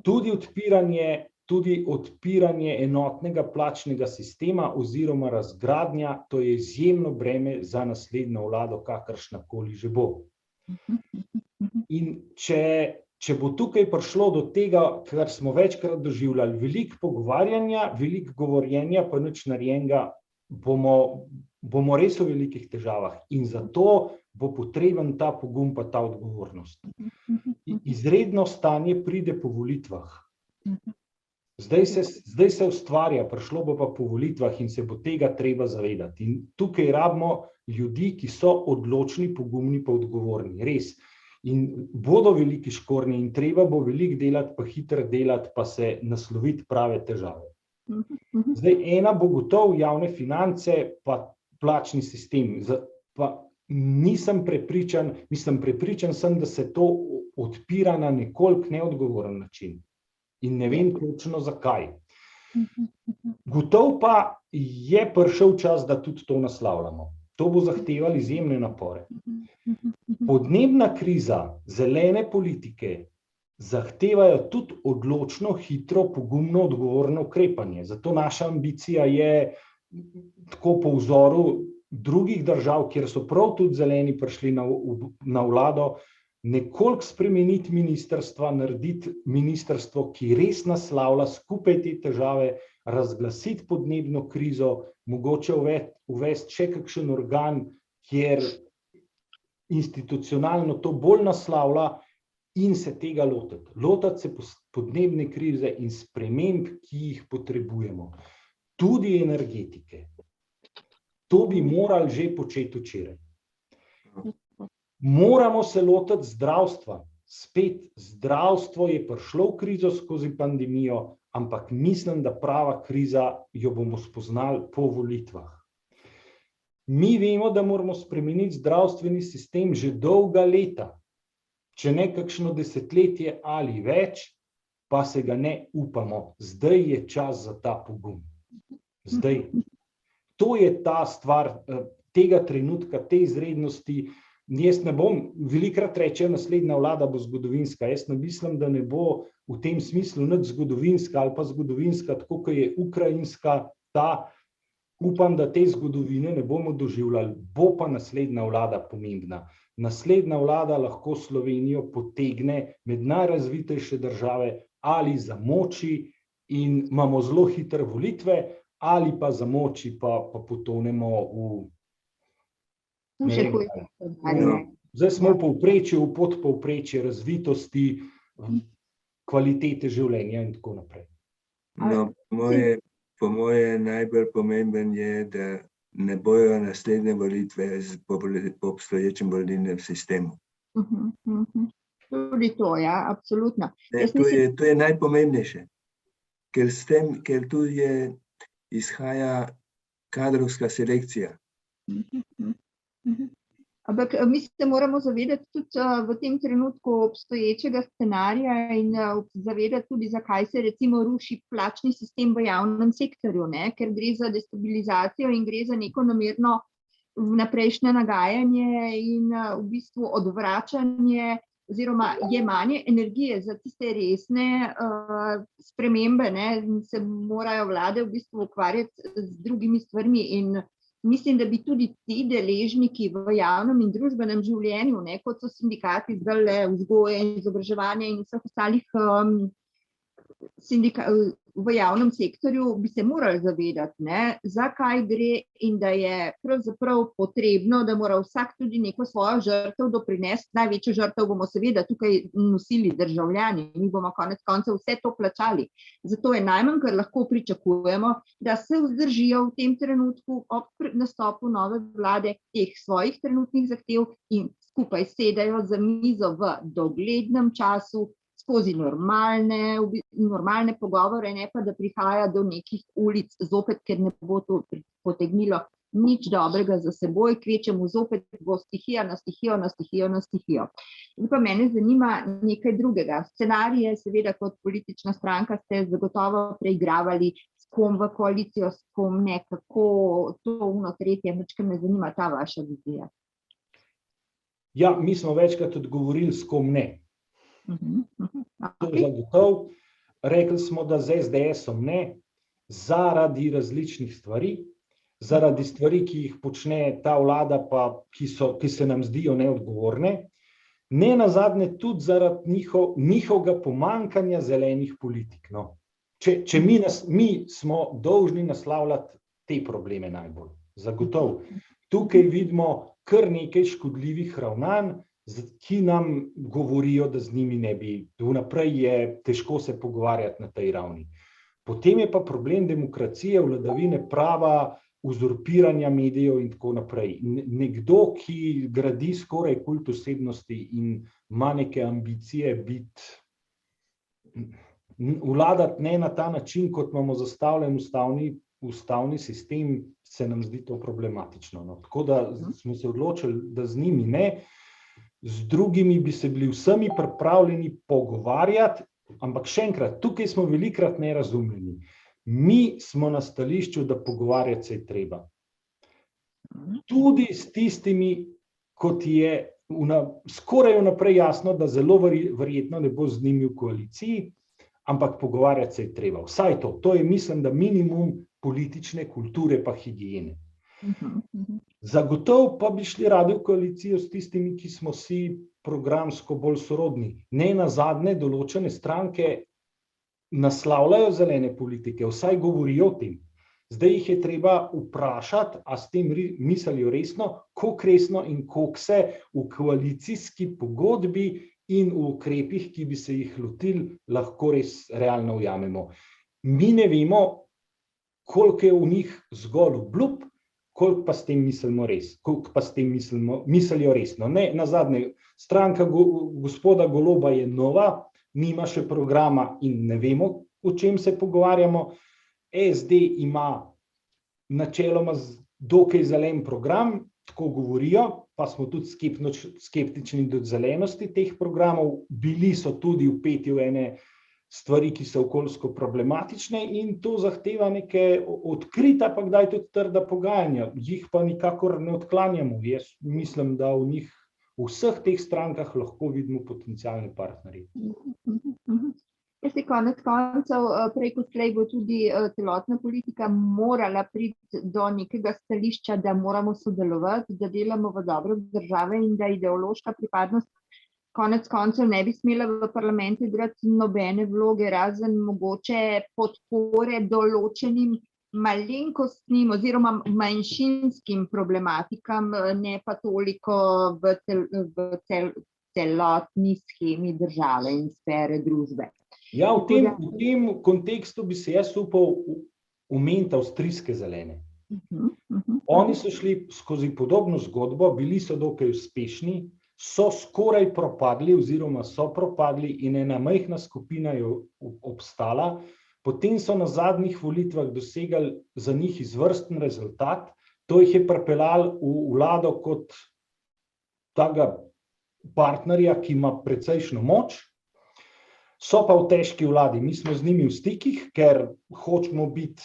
[SPEAKER 2] Tudi odpiranje enotnega plačnega sistema oziroma razgradnja, to je izjemno breme za naslednjo vlado, kakršnakoli že bo. In če bo tukaj prišlo do tega, kar smo večkrat doživljali, veliko pogovarjanja, veliko govorjenja, pa nič narejenega, bomo res v velikih težavah. In zato bo potreben ta pogum pa ta odgovornost. Izredno stanje pride po volitvah. Zdaj se ustvarja, prišlo bo pa po volitvah in se bo tega treba zavedati. In tukaj rabimo ljudi, ki so odločni, pogumni pa odgovorni, res. In bodo veliki škornji in treba bo veliko delati, pa hitro delati, pa se nasloviti prave težave. Zdaj, ena bo gotovo javne finance, pa plačni sistem. Pa nisem prepričan, prepričan sem, da se to odpira na nekoliko neodgovoren način. In ne vem točno zakaj. Gotovo pa je prišel čas, da tudi to naslavljamo. To bo zahtevalo izjemne napore. Podnebna kriza, zelene politike zahtevajo tudi odločno, hitro, pogumno, odgovorno ukrepanje. Zato naša ambicija je tako po vzoru drugih držav, kjer so prav tudi zeleni prišli na vlado, nekoliko spremeniti ministrstva, narediti ministrstvo, ki res naslavlja skupaj te težave, razglasiti podnebno krizo, mogoče uvesti še kakšen organ, kjer institucionalno to bolj naslavlja in se tega lotiti. Lotiti se podnebne krize in sprememb, ki jih potrebujemo. Tudi energetike. To bi morali že početi včeraj. Moramo se lotiti zdravstva. Spet, zdravstvo je prišlo v krizo skozi pandemijo, ampak mislim, da prava kriza jo bomo spoznali po volitvah. Mi vemo, da moramo spremeniti zdravstveni sistem že dolga leta, če ne kakšno desetletje ali več, pa se ga ne upamo. Zdaj je čas za ta pogum. Zdaj. To je ta stvar tega trenutka, te izrednosti. Jaz ne bom, velikokrat rečejo, naslednja vlada bo zgodovinska. Jaz ne mislim, da ne bo v tem smislu nič zgodovinska ali pa zgodovinska, tako kot je ukrajinska, upam, da te zgodovine ne bomo doživljali, bo pa naslednja vlada pomembna. Naslednja vlada lahko Slovenijo potegne med najrazvitejše države ali zamoči in imamo zelo hitre volitve, ali pa zamoči, pa potonemo v... Zdaj smo v povprečju, v podpovprečju razvitosti, kvalitete življenja in tako naprej.
[SPEAKER 7] No, po moje najbolj pomemben je, da ne bojo naslednje volitve po obstoječem volilnem sistemu.
[SPEAKER 1] Tudi to, ja, absolutno.
[SPEAKER 7] To je najpomembnejše, ker tu izhaja kadrovska selekcija.
[SPEAKER 1] Ampak mi se moramo zavedati tudi v tem trenutku obstoječega scenarija in zavedati tudi, zakaj se recimo ruši plačni sistem v javnem sektorju, ne? Ker gre za destabilizacijo in gre za neko namerno vnaprejšnje nagajanje in v bistvu odvračanje oziroma je manje energije za tiste resne spremembe, ne, se morajo vlade v bistvu ukvarjati z drugimi stvarmi in mislim, da bi tudi ti deležniki v javnem in družbenem življenju, ne, kot so sindikati, zdaj vzgoje in izobraževanje in vseh ostalih v javnem sektorju, bi se morali zavedati, ne, zakaj gre in da je pravzaprav potrebno, da mora vsak tudi neko svojo žrtev doprinesti. Največjo žrtev bomo seveda tukaj nosili državljani, mi bomo konec koncev vse to plačali. Zato je najmanj, kar lahko pričakujemo, da se vzdržijo v tem trenutku ob nastopu nove vlade teh svojih trenutnih zahtev in skupaj sedajo za mizo v doglednem času, skozi normalne pogovore, ne pa da prihaja do nekih ulic zopet, ker ne bo to potegnilo nič dobrega za seboj, kvečemu zopet bo stihija na stihijo, na stihijo, na stihijo. In pa mene zanima nekaj drugega. Scenarije, seveda kot politična stranka, ste zagotovo preigravali, s kom v koalicijo, s kom ne, kako to uno tretje, večkrat me zanima ta vaša vizija.
[SPEAKER 2] Ja, mi smo večkrat odgovorili, s kom ne. To je zagotov. Rekli smo, da z SDS-om ne, zaradi različnih stvari, zaradi stvari, ki jih počne ta vlada, pa ki se nam zdijo neodgovorne, ne nazadnje tudi zaradi njihovega pomanjkanja zelenih politik. No. Če mi smo dolžni naslavljati te probleme najbolj, zagotov. Tukaj vidimo kar nekaj škodljivih ravnanj, ki nam govorijo, da z njimi ne bi. Vnaprej je težko se pogovarjati na tej ravni. Potem je pa problem demokracije, vladavine prava, uzurpiranja medijev in tako naprej. Nekdo, ki gradi skoraj kult osebnosti in ima neke ambicije vladati ne na ta način, kot imamo zastavljen ustavni sistem, se nam zdi to problematično. No. Tako da smo se odločili, da z njimi ne. Z drugimi bi se bili vsemi pripravljeni pogovarjati, ampak še enkrat, tukaj smo velikrat nerazumljeni. Mi smo na stališču, da pogovarjati se je treba. Tudi s tistimi, kot je skoraj vnaprej jasno, da zelo verjetno ne bo z njimi v koaliciji, ampak pogovarjati se je treba. Vsaj to. To je, mislim, da minimum politične kulture pa higiene. Zagotov pa bi šli radi v koalicijo s tistimi, ki smo si programsko bolj sorodni. Ne nazadnje določene stranke naslavljajo zelene politike, vsaj govorijo o tem. Zdaj jih je treba vprašati, a s tem mislijo resno, koliko resno in koliko se v koalicijski pogodbi in v ukrepih, ki bi se jih lotili, lahko res realno ujamemo. Mi ne vemo, koliko je v njih zgolj obljub, koliko pa s tem mislimo res, koliko pa s tem mislijo resno. Ne, nazadnje, stranka gospoda Goloba je nova, nima še programa in ne vemo, o čem se pogovarjamo. SD ima načeloma dokaj zelen program, tako govorijo, pa smo tudi skeptični do zelenosti teh programov. Bili so tudi vpeti v ene stvari, ki so okoljsko problematične in to zahteva neke odkrita, pa kdaj tudi trda pogajanja. Jih pa nikakor ne odklanjamo. Jaz mislim, da v njih v vseh teh strankah lahko vidimo potencialne partnerje.
[SPEAKER 1] Jaz se konec koncev, prej kot slej bo tudi celotna politika morala priti do nekega stališča, da moramo sodelovati, da delamo v dobro države in da ideološka pripadnost konec koncev ne bi smela v parlamentu igrati nobene vloge, razen mogoče podpore določenim malenkostnim oziroma manjšinskim problematikam, ne pa toliko v celotni shemi države in sfere družbe.
[SPEAKER 2] Ja, v tem kontekstu bi se jaz upal omeniti avstrijske zelene. Oni so šli skozi podobno zgodbo, bili so dokaj uspešni, so skoraj propadli oziroma so propadli in ena majhna skupina je obstala. Potem so na zadnjih volitvah dosegali za njih izvrsten rezultat. To jih je pripeljalo v vlado kot tega partnerja, ki ima precejšno moč. So pa v težki vladi. Mi smo z njimi v stikih, ker hočemo biti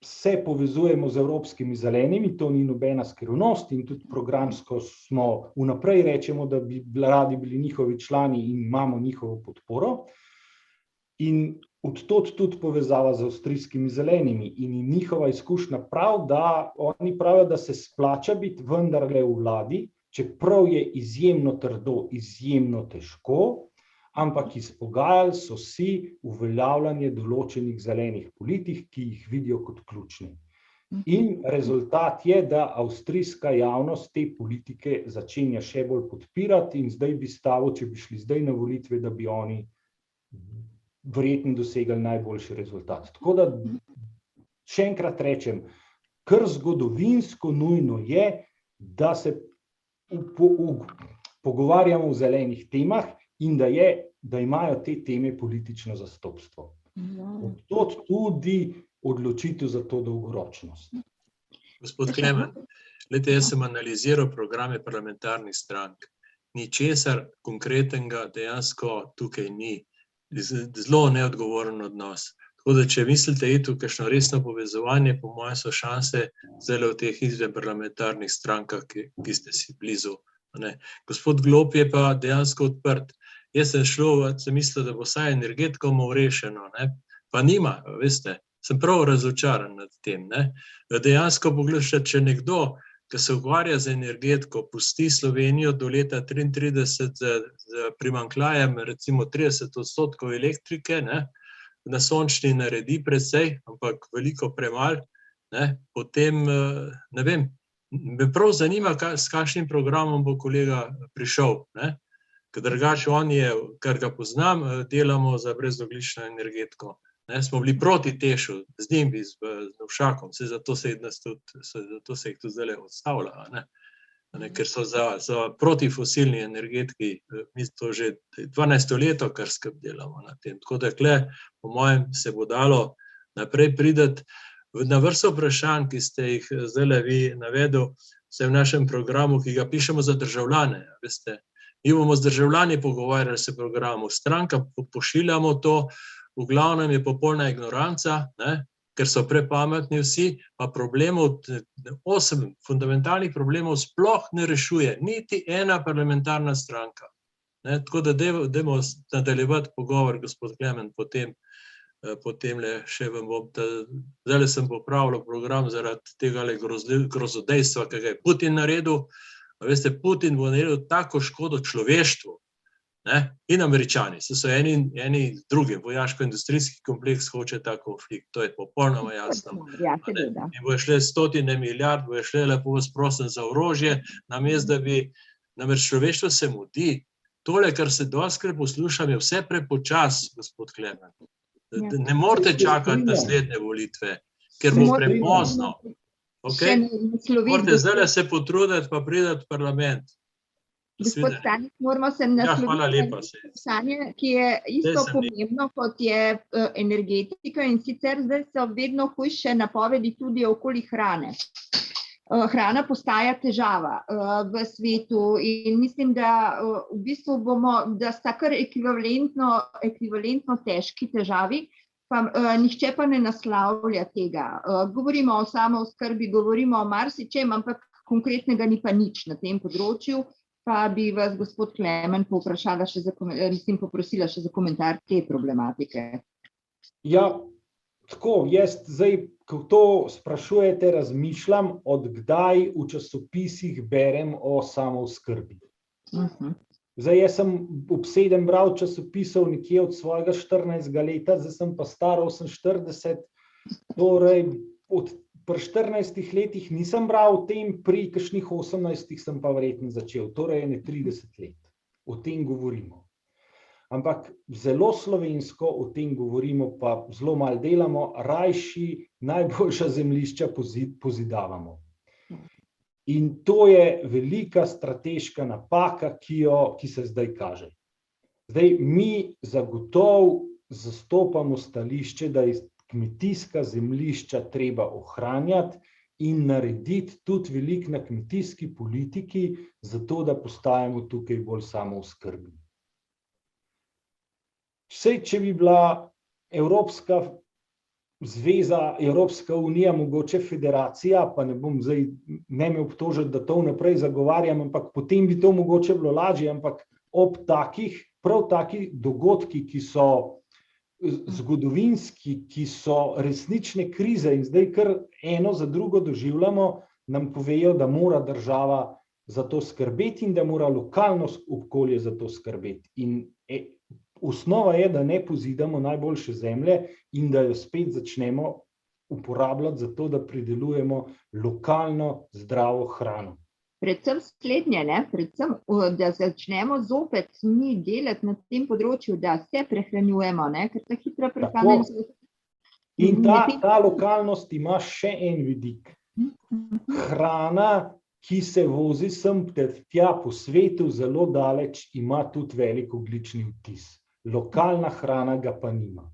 [SPEAKER 2] se povezujemo z evropskimi zelenimi, to ni nobena skrivnost in tudi programsko smo vnaprej rečemo, da bi radi bili njihovi člani in imamo njihovo podporo. In odtod tudi povezava z avstrijskimi zelenimi in njihova izkušnja prav, da oni pravijo, da se splača biti vendarle v vladi, čeprav je izjemno trdo, izjemno težko, ampak izpogajali so si uveljavljanje določenih zelenih politik, ki jih vidijo kot ključne. In rezultat je, da avstrijska javnost te politike začenja še bolj podpirati in zdaj bi stavil, če bi šli zdaj na volitve, da bi oni verjetno dosegali najboljši rezultat. Tako da še enkrat rečem, kar zgodovinsko nujno je, da se pogovarjamo o zelenih temah in da imajo te teme politično zastopstvo. Odtod tudi odločitev za to dolgoročnost.
[SPEAKER 5] Gospod Klemen, glejte, jaz sem analiziral programe parlamentarnih strank. Ničesar konkretnega dejansko tukaj ni. Zelo neodgovoren odnos. Tako da, če mislite iti v kakšno resno povezovanje, po mojem so šanse zdaj v teh izvenparlamentarnih strankah, ki ste si blizu. Gospod Golob je pa dejansko odprt. Jaz sem mislil, da bo vsaj energetikomo rešeno, pa nima, veste, sem prav razočaran nad tem. Dejansko pogledajte, če nekdo, ki se ukvarja z energetiko, pusti Slovenijo do leta 2033 z primanjkljajem recimo 30% elektrike, na sončni naredi precej, ampak veliko premalj, potem, ne vem, me prav zanima, s kakšnim programom bo kolega prišel, ker drugače on je, kar ga poznam, delamo za brezogljično energetiko. Smo bili proti Tešu, z njim, z Novšakom, zato se jih tudi zdaj odstavlja, ker so za protifosilni energetiki, mi to že 12 leto, kar skrb delamo na tem. Tako da kle, po mojem, se bo dalo naprej prideti. Na vrsto vprašanj, ki ste jih zdaj vi navedel, se v našem programu, ki ga pišemo za državljane, veste, mi bomo z državljani pogovarjali se programu, stranka pošiljamo to, v glavnem je popolna ignoranca, ker so prepametni vsi, pa problemov, 8 fundamentalnih problemov sploh ne rešuje, niti ena parlamentarna stranka. Tako da dajmo nadaljevati pogovor, gospod Klemen, potem še vam bom, zdaj sem popravljal program zaradi tega grozodejstva, ki ga je Putin naredil. Veste, Putin bo naredil tako škodo človeštvu, in Američani, so eni drugi, vojaško-industrijski kompleks hoče ta konflikt, to je popolnoma jasno. In bojo šle 100 milijard, bojo šle lepo vas prosim za orožje, namesto da bi, namreč človeštvo se mudi, tole, kar se dostikrat poslušam, je vse prepočas, gospod Klemen. Ne morete čakati naslednje volitve, ker bo prepozno. Morate zdaj se potruditi, pa prideti v parlament.
[SPEAKER 1] Gospod Stanik, moramo se nasloviti vprašanje, ki je isto pomembno, kot je energetika, in sicer zdaj so vedno hujše napovedi tudi okoli hrane. Hrana postaja težava v svetu in mislim, da v bistvu da sta kar ekvivalentno težki težavi, pa nihče pa ne naslavlja tega. Govorimo o samooskrbi, govorimo o marsičem, ampak konkretnega ni pa nič na tem področju, pa bi vas, gospod Klemen, poprosila še za komentar te problematike.
[SPEAKER 2] Ja, tako, jaz zdaj, ko to sprašujete, razmišljam, od kdaj v časopisih berem o samooskrbi. Zdaj, jaz sem obseden bral časopisov nekje od svojega 14. leta, zdaj sem pa star 48, torej pri 14 letih nisem bral o tem, pri kakšnih 18 sem pa verjetno začel, torej 30 let. O tem govorimo. Ampak zelo slovensko o tem govorimo, pa zelo malo delamo, rajši najboljša zemljišča pozidavamo. In to je velika strateška napaka, ki se zdaj kaže. Zdaj, mi zagotovo zastopamo stališče, da je kmetijska zemljišča treba ohranjati in narediti tudi veliko na kmetijski politiki, zato da postajamo tukaj bolj samooskrbni. Če bi bila Evropska zveza, Evropska unija, mogoče federacija, pa ne bom zdaj, ne me obtožiti, da to vnaprej zagovarjam, ampak potem bi to mogoče bilo lažje, ampak ob prav takih dogodkih, ki so zgodovinski, ki so resnične krize in zdaj kar eno za drugo doživljamo, nam povejo, da mora država za to skrbeti in da mora lokalno okolje za to skrbeti. In osnova je, da ne pozidamo najboljše zemlje in da jo spet začnemo uporabljati za to, da pridelujemo lokalno zdravo hrano.
[SPEAKER 1] Predvsem slednje, ne? Predvsem, da začnemo zopet mi delati na tem področju, da se prehranjujemo, ne? Ker ta hitra prehrana...
[SPEAKER 2] In ta lokalnost ima še en vidik. Hrana, ki se vozi sem tja po svetu zelo daleč, ima tudi velik ogljični odtis. Lokalna hrana ga pa nima.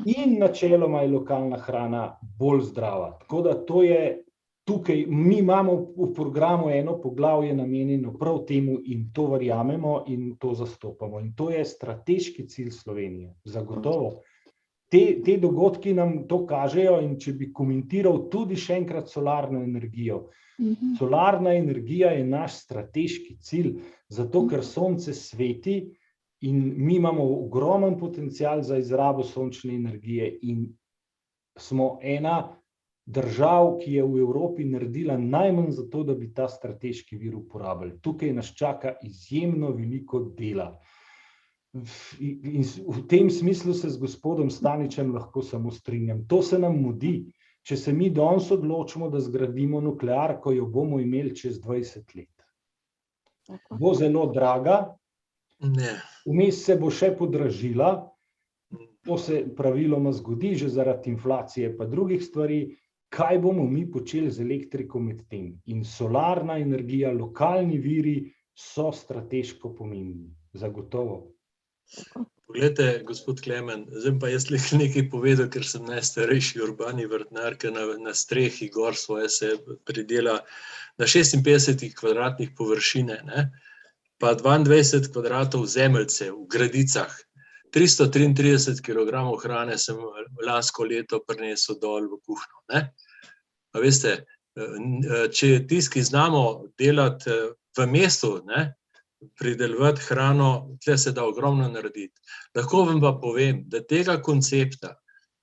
[SPEAKER 2] In načeloma je lokalna hrana bolj zdrava. Tako da to je tukaj, mi imamo v programu eno poglavje namenjeno prav temu in to verjamemo in to zastopamo. In to je strateški cilj Slovenije, zagotovo. Te dogodki nam to kažejo in če bi komentiral tudi še enkrat solarno energijo. Solarna energija je naš strateški cilj, zato ker sonce sveti in mi imamo ogromen potencial za izrabo sončne energije in smo ena držav, ki je v Evropi naredila najmanj za to, da bi ta strateški vir uporabili. Tukaj nas čaka izjemno veliko dela. In v tem smislu se z gospodom Staničem lahko samo strinjam. To se nam mudi. Če se mi danes odločimo, da zgradimo nuklearko, jo bomo imeli čez 20 let. Bo zelo draga, vmes se bo še podražila, to se praviloma zgodi že zaradi inflacije pa drugih stvari. Kaj bomo mi počeli z elektriko med tem? In solarna energija, lokalni viri so strateško pomembni, zagotovo.
[SPEAKER 5] Poglejte, gospod Klemen, zdaj pa jaz nekaj povedal, ker sem najstarejši urbani vrtnar, ki na strehi gor svoje se pridela na 56 kvadratnih površine, ne? Pa 22 kvadratov zemeljce v Gradicah. 333 kilogramov hrane sem lansko leto prinesel dol v kuhno, ne? A veste, če tisti, ki znamo delati v mestu, ne, pridelovati hrano, tle se da ogromno narediti. Lahko vam pa povem, da tega koncepta,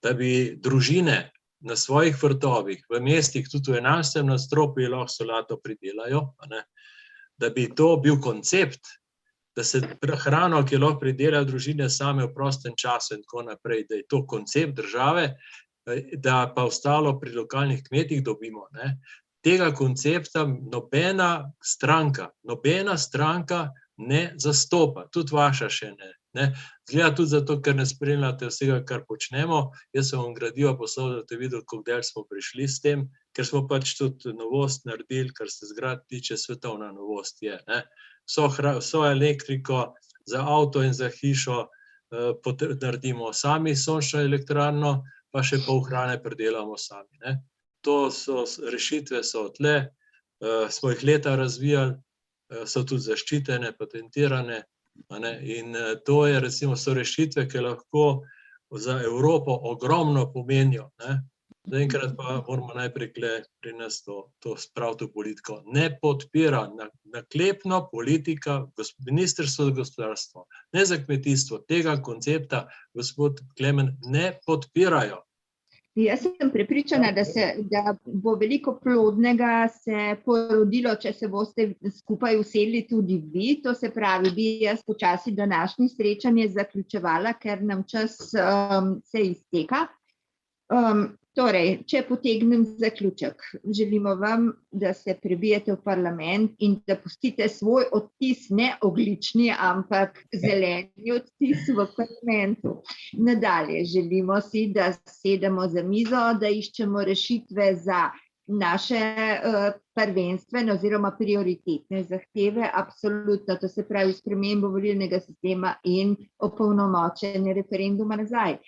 [SPEAKER 5] da bi družine na svojih vrtovih, v mestih, tudi v 11. nadstropju lahko solato pridelajo, ne, da bi to bil koncept, da se hrano, ki lahko pridelajo družine same v prostem času in tako naprej, da je to koncept države, da pa ostalo pri lokalnih kmetih dobimo, ne. Tega koncepta nobena stranka ne zastopa, tudi vaša še ne. Zgleda tudi zato, ker ne spremljate vsega, kar počnemo. Jaz sem vam gradiva poslal, da ste videli, koliko del smo prišli s tem, ker smo pač tudi novost naredili, kar se zgrad tiče, svetovna novost je, ne. Vso elektriko za avto in za hišo naredimo sami, sončno elektrarno, pa še pol hrane pridelamo sami, ne. To so rešitve, so tle, smo jih leta razvijali, so tudi zaščitene, patentirane, in to je recimo so rešitve, ki lahko za Evropo ogromno pomenijo, ne. Zaenkrat pa moramo najprej pri nas to spraviti v politiko. Ne podpira naklepno politika, ministrstvo za gospodarstvo, ne za kmetijstvo, tega koncepta, gospod Klemen, ne podpirajo.
[SPEAKER 1] Jaz sem prepričana, da bo veliko plodnega se porodilo, če se boste skupaj usedli tudi vi. To se pravi, bi jaz počasi današnje srečanje zaključevala, ker nam čas se izteka. Torej, če potegnem zaključek, želimo vam, da se prebijete v parlament in da pustite svoj odtis, ne ogljični, ampak zeleni odtis v parlamentu. Nadalje, želimo si, da sedemo za mizo, da iščemo rešitve za naše prvenstvene oziroma prioritetne zahteve, absolutno, to se pravi spremembo volilnega sistema in opolnomočenje referenduma nazaj.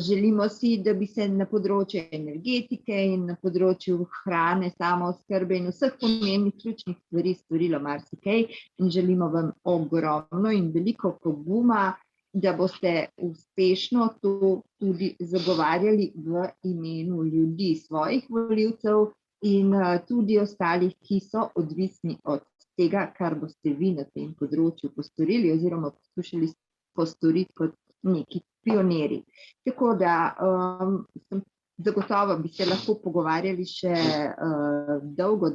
[SPEAKER 1] Želimo si, da bi se na področju energetike in na področju hrane, samooskrbe in vseh pomembnih ključnih stvari storilo marsikaj in želimo vam ogromno in veliko poguma da boste uspešno to tudi zagovarjali v imenu ljudi, svojih volivcev in tudi ostalih, ki so odvisni od tega, kar boste vi na tem področju postorili oziroma poskušali postoriti kot neki pionirji. Tako da zagotovo bi se lahko pogovarjali še dolgo.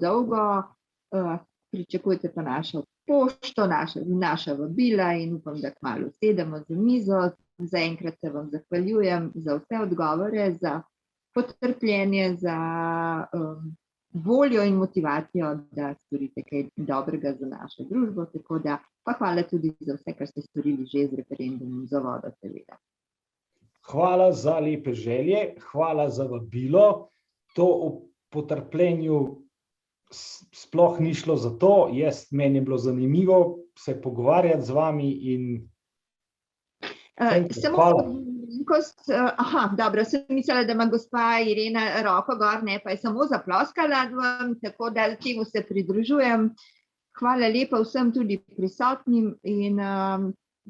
[SPEAKER 1] Pričakujte pa našo pošto, naša vabila in upam, da kmalu sedemo za mizo. Zaenkrat se vam zahvaljujem za vse odgovore, za potrpljenje, za voljo in motivacijo, da storite kaj dobrega za našo družbo. Tako da pa hvala tudi za vse, kar ste storili že z referendumom za vodo, seveda.
[SPEAKER 2] Hvala za lepe želje, hvala za vabilo. To o potrpljenju sploh ni šlo za to. Meni je bilo zanimivo se pogovarjati z vami in hvala. Dobro, sem mislila, da ima gospa Irena roko gor, ne, pa je samo zaploskala vam, tako da temu se pridružujem. Hvala lepa vsem tudi prisotnim in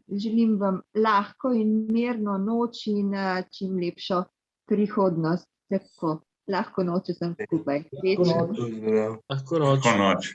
[SPEAKER 2] želim vam lahko in mirno noč in čim lepšo prihodnost. Tako, lahko noč vsem skupaj.
[SPEAKER 4] Lahko noč.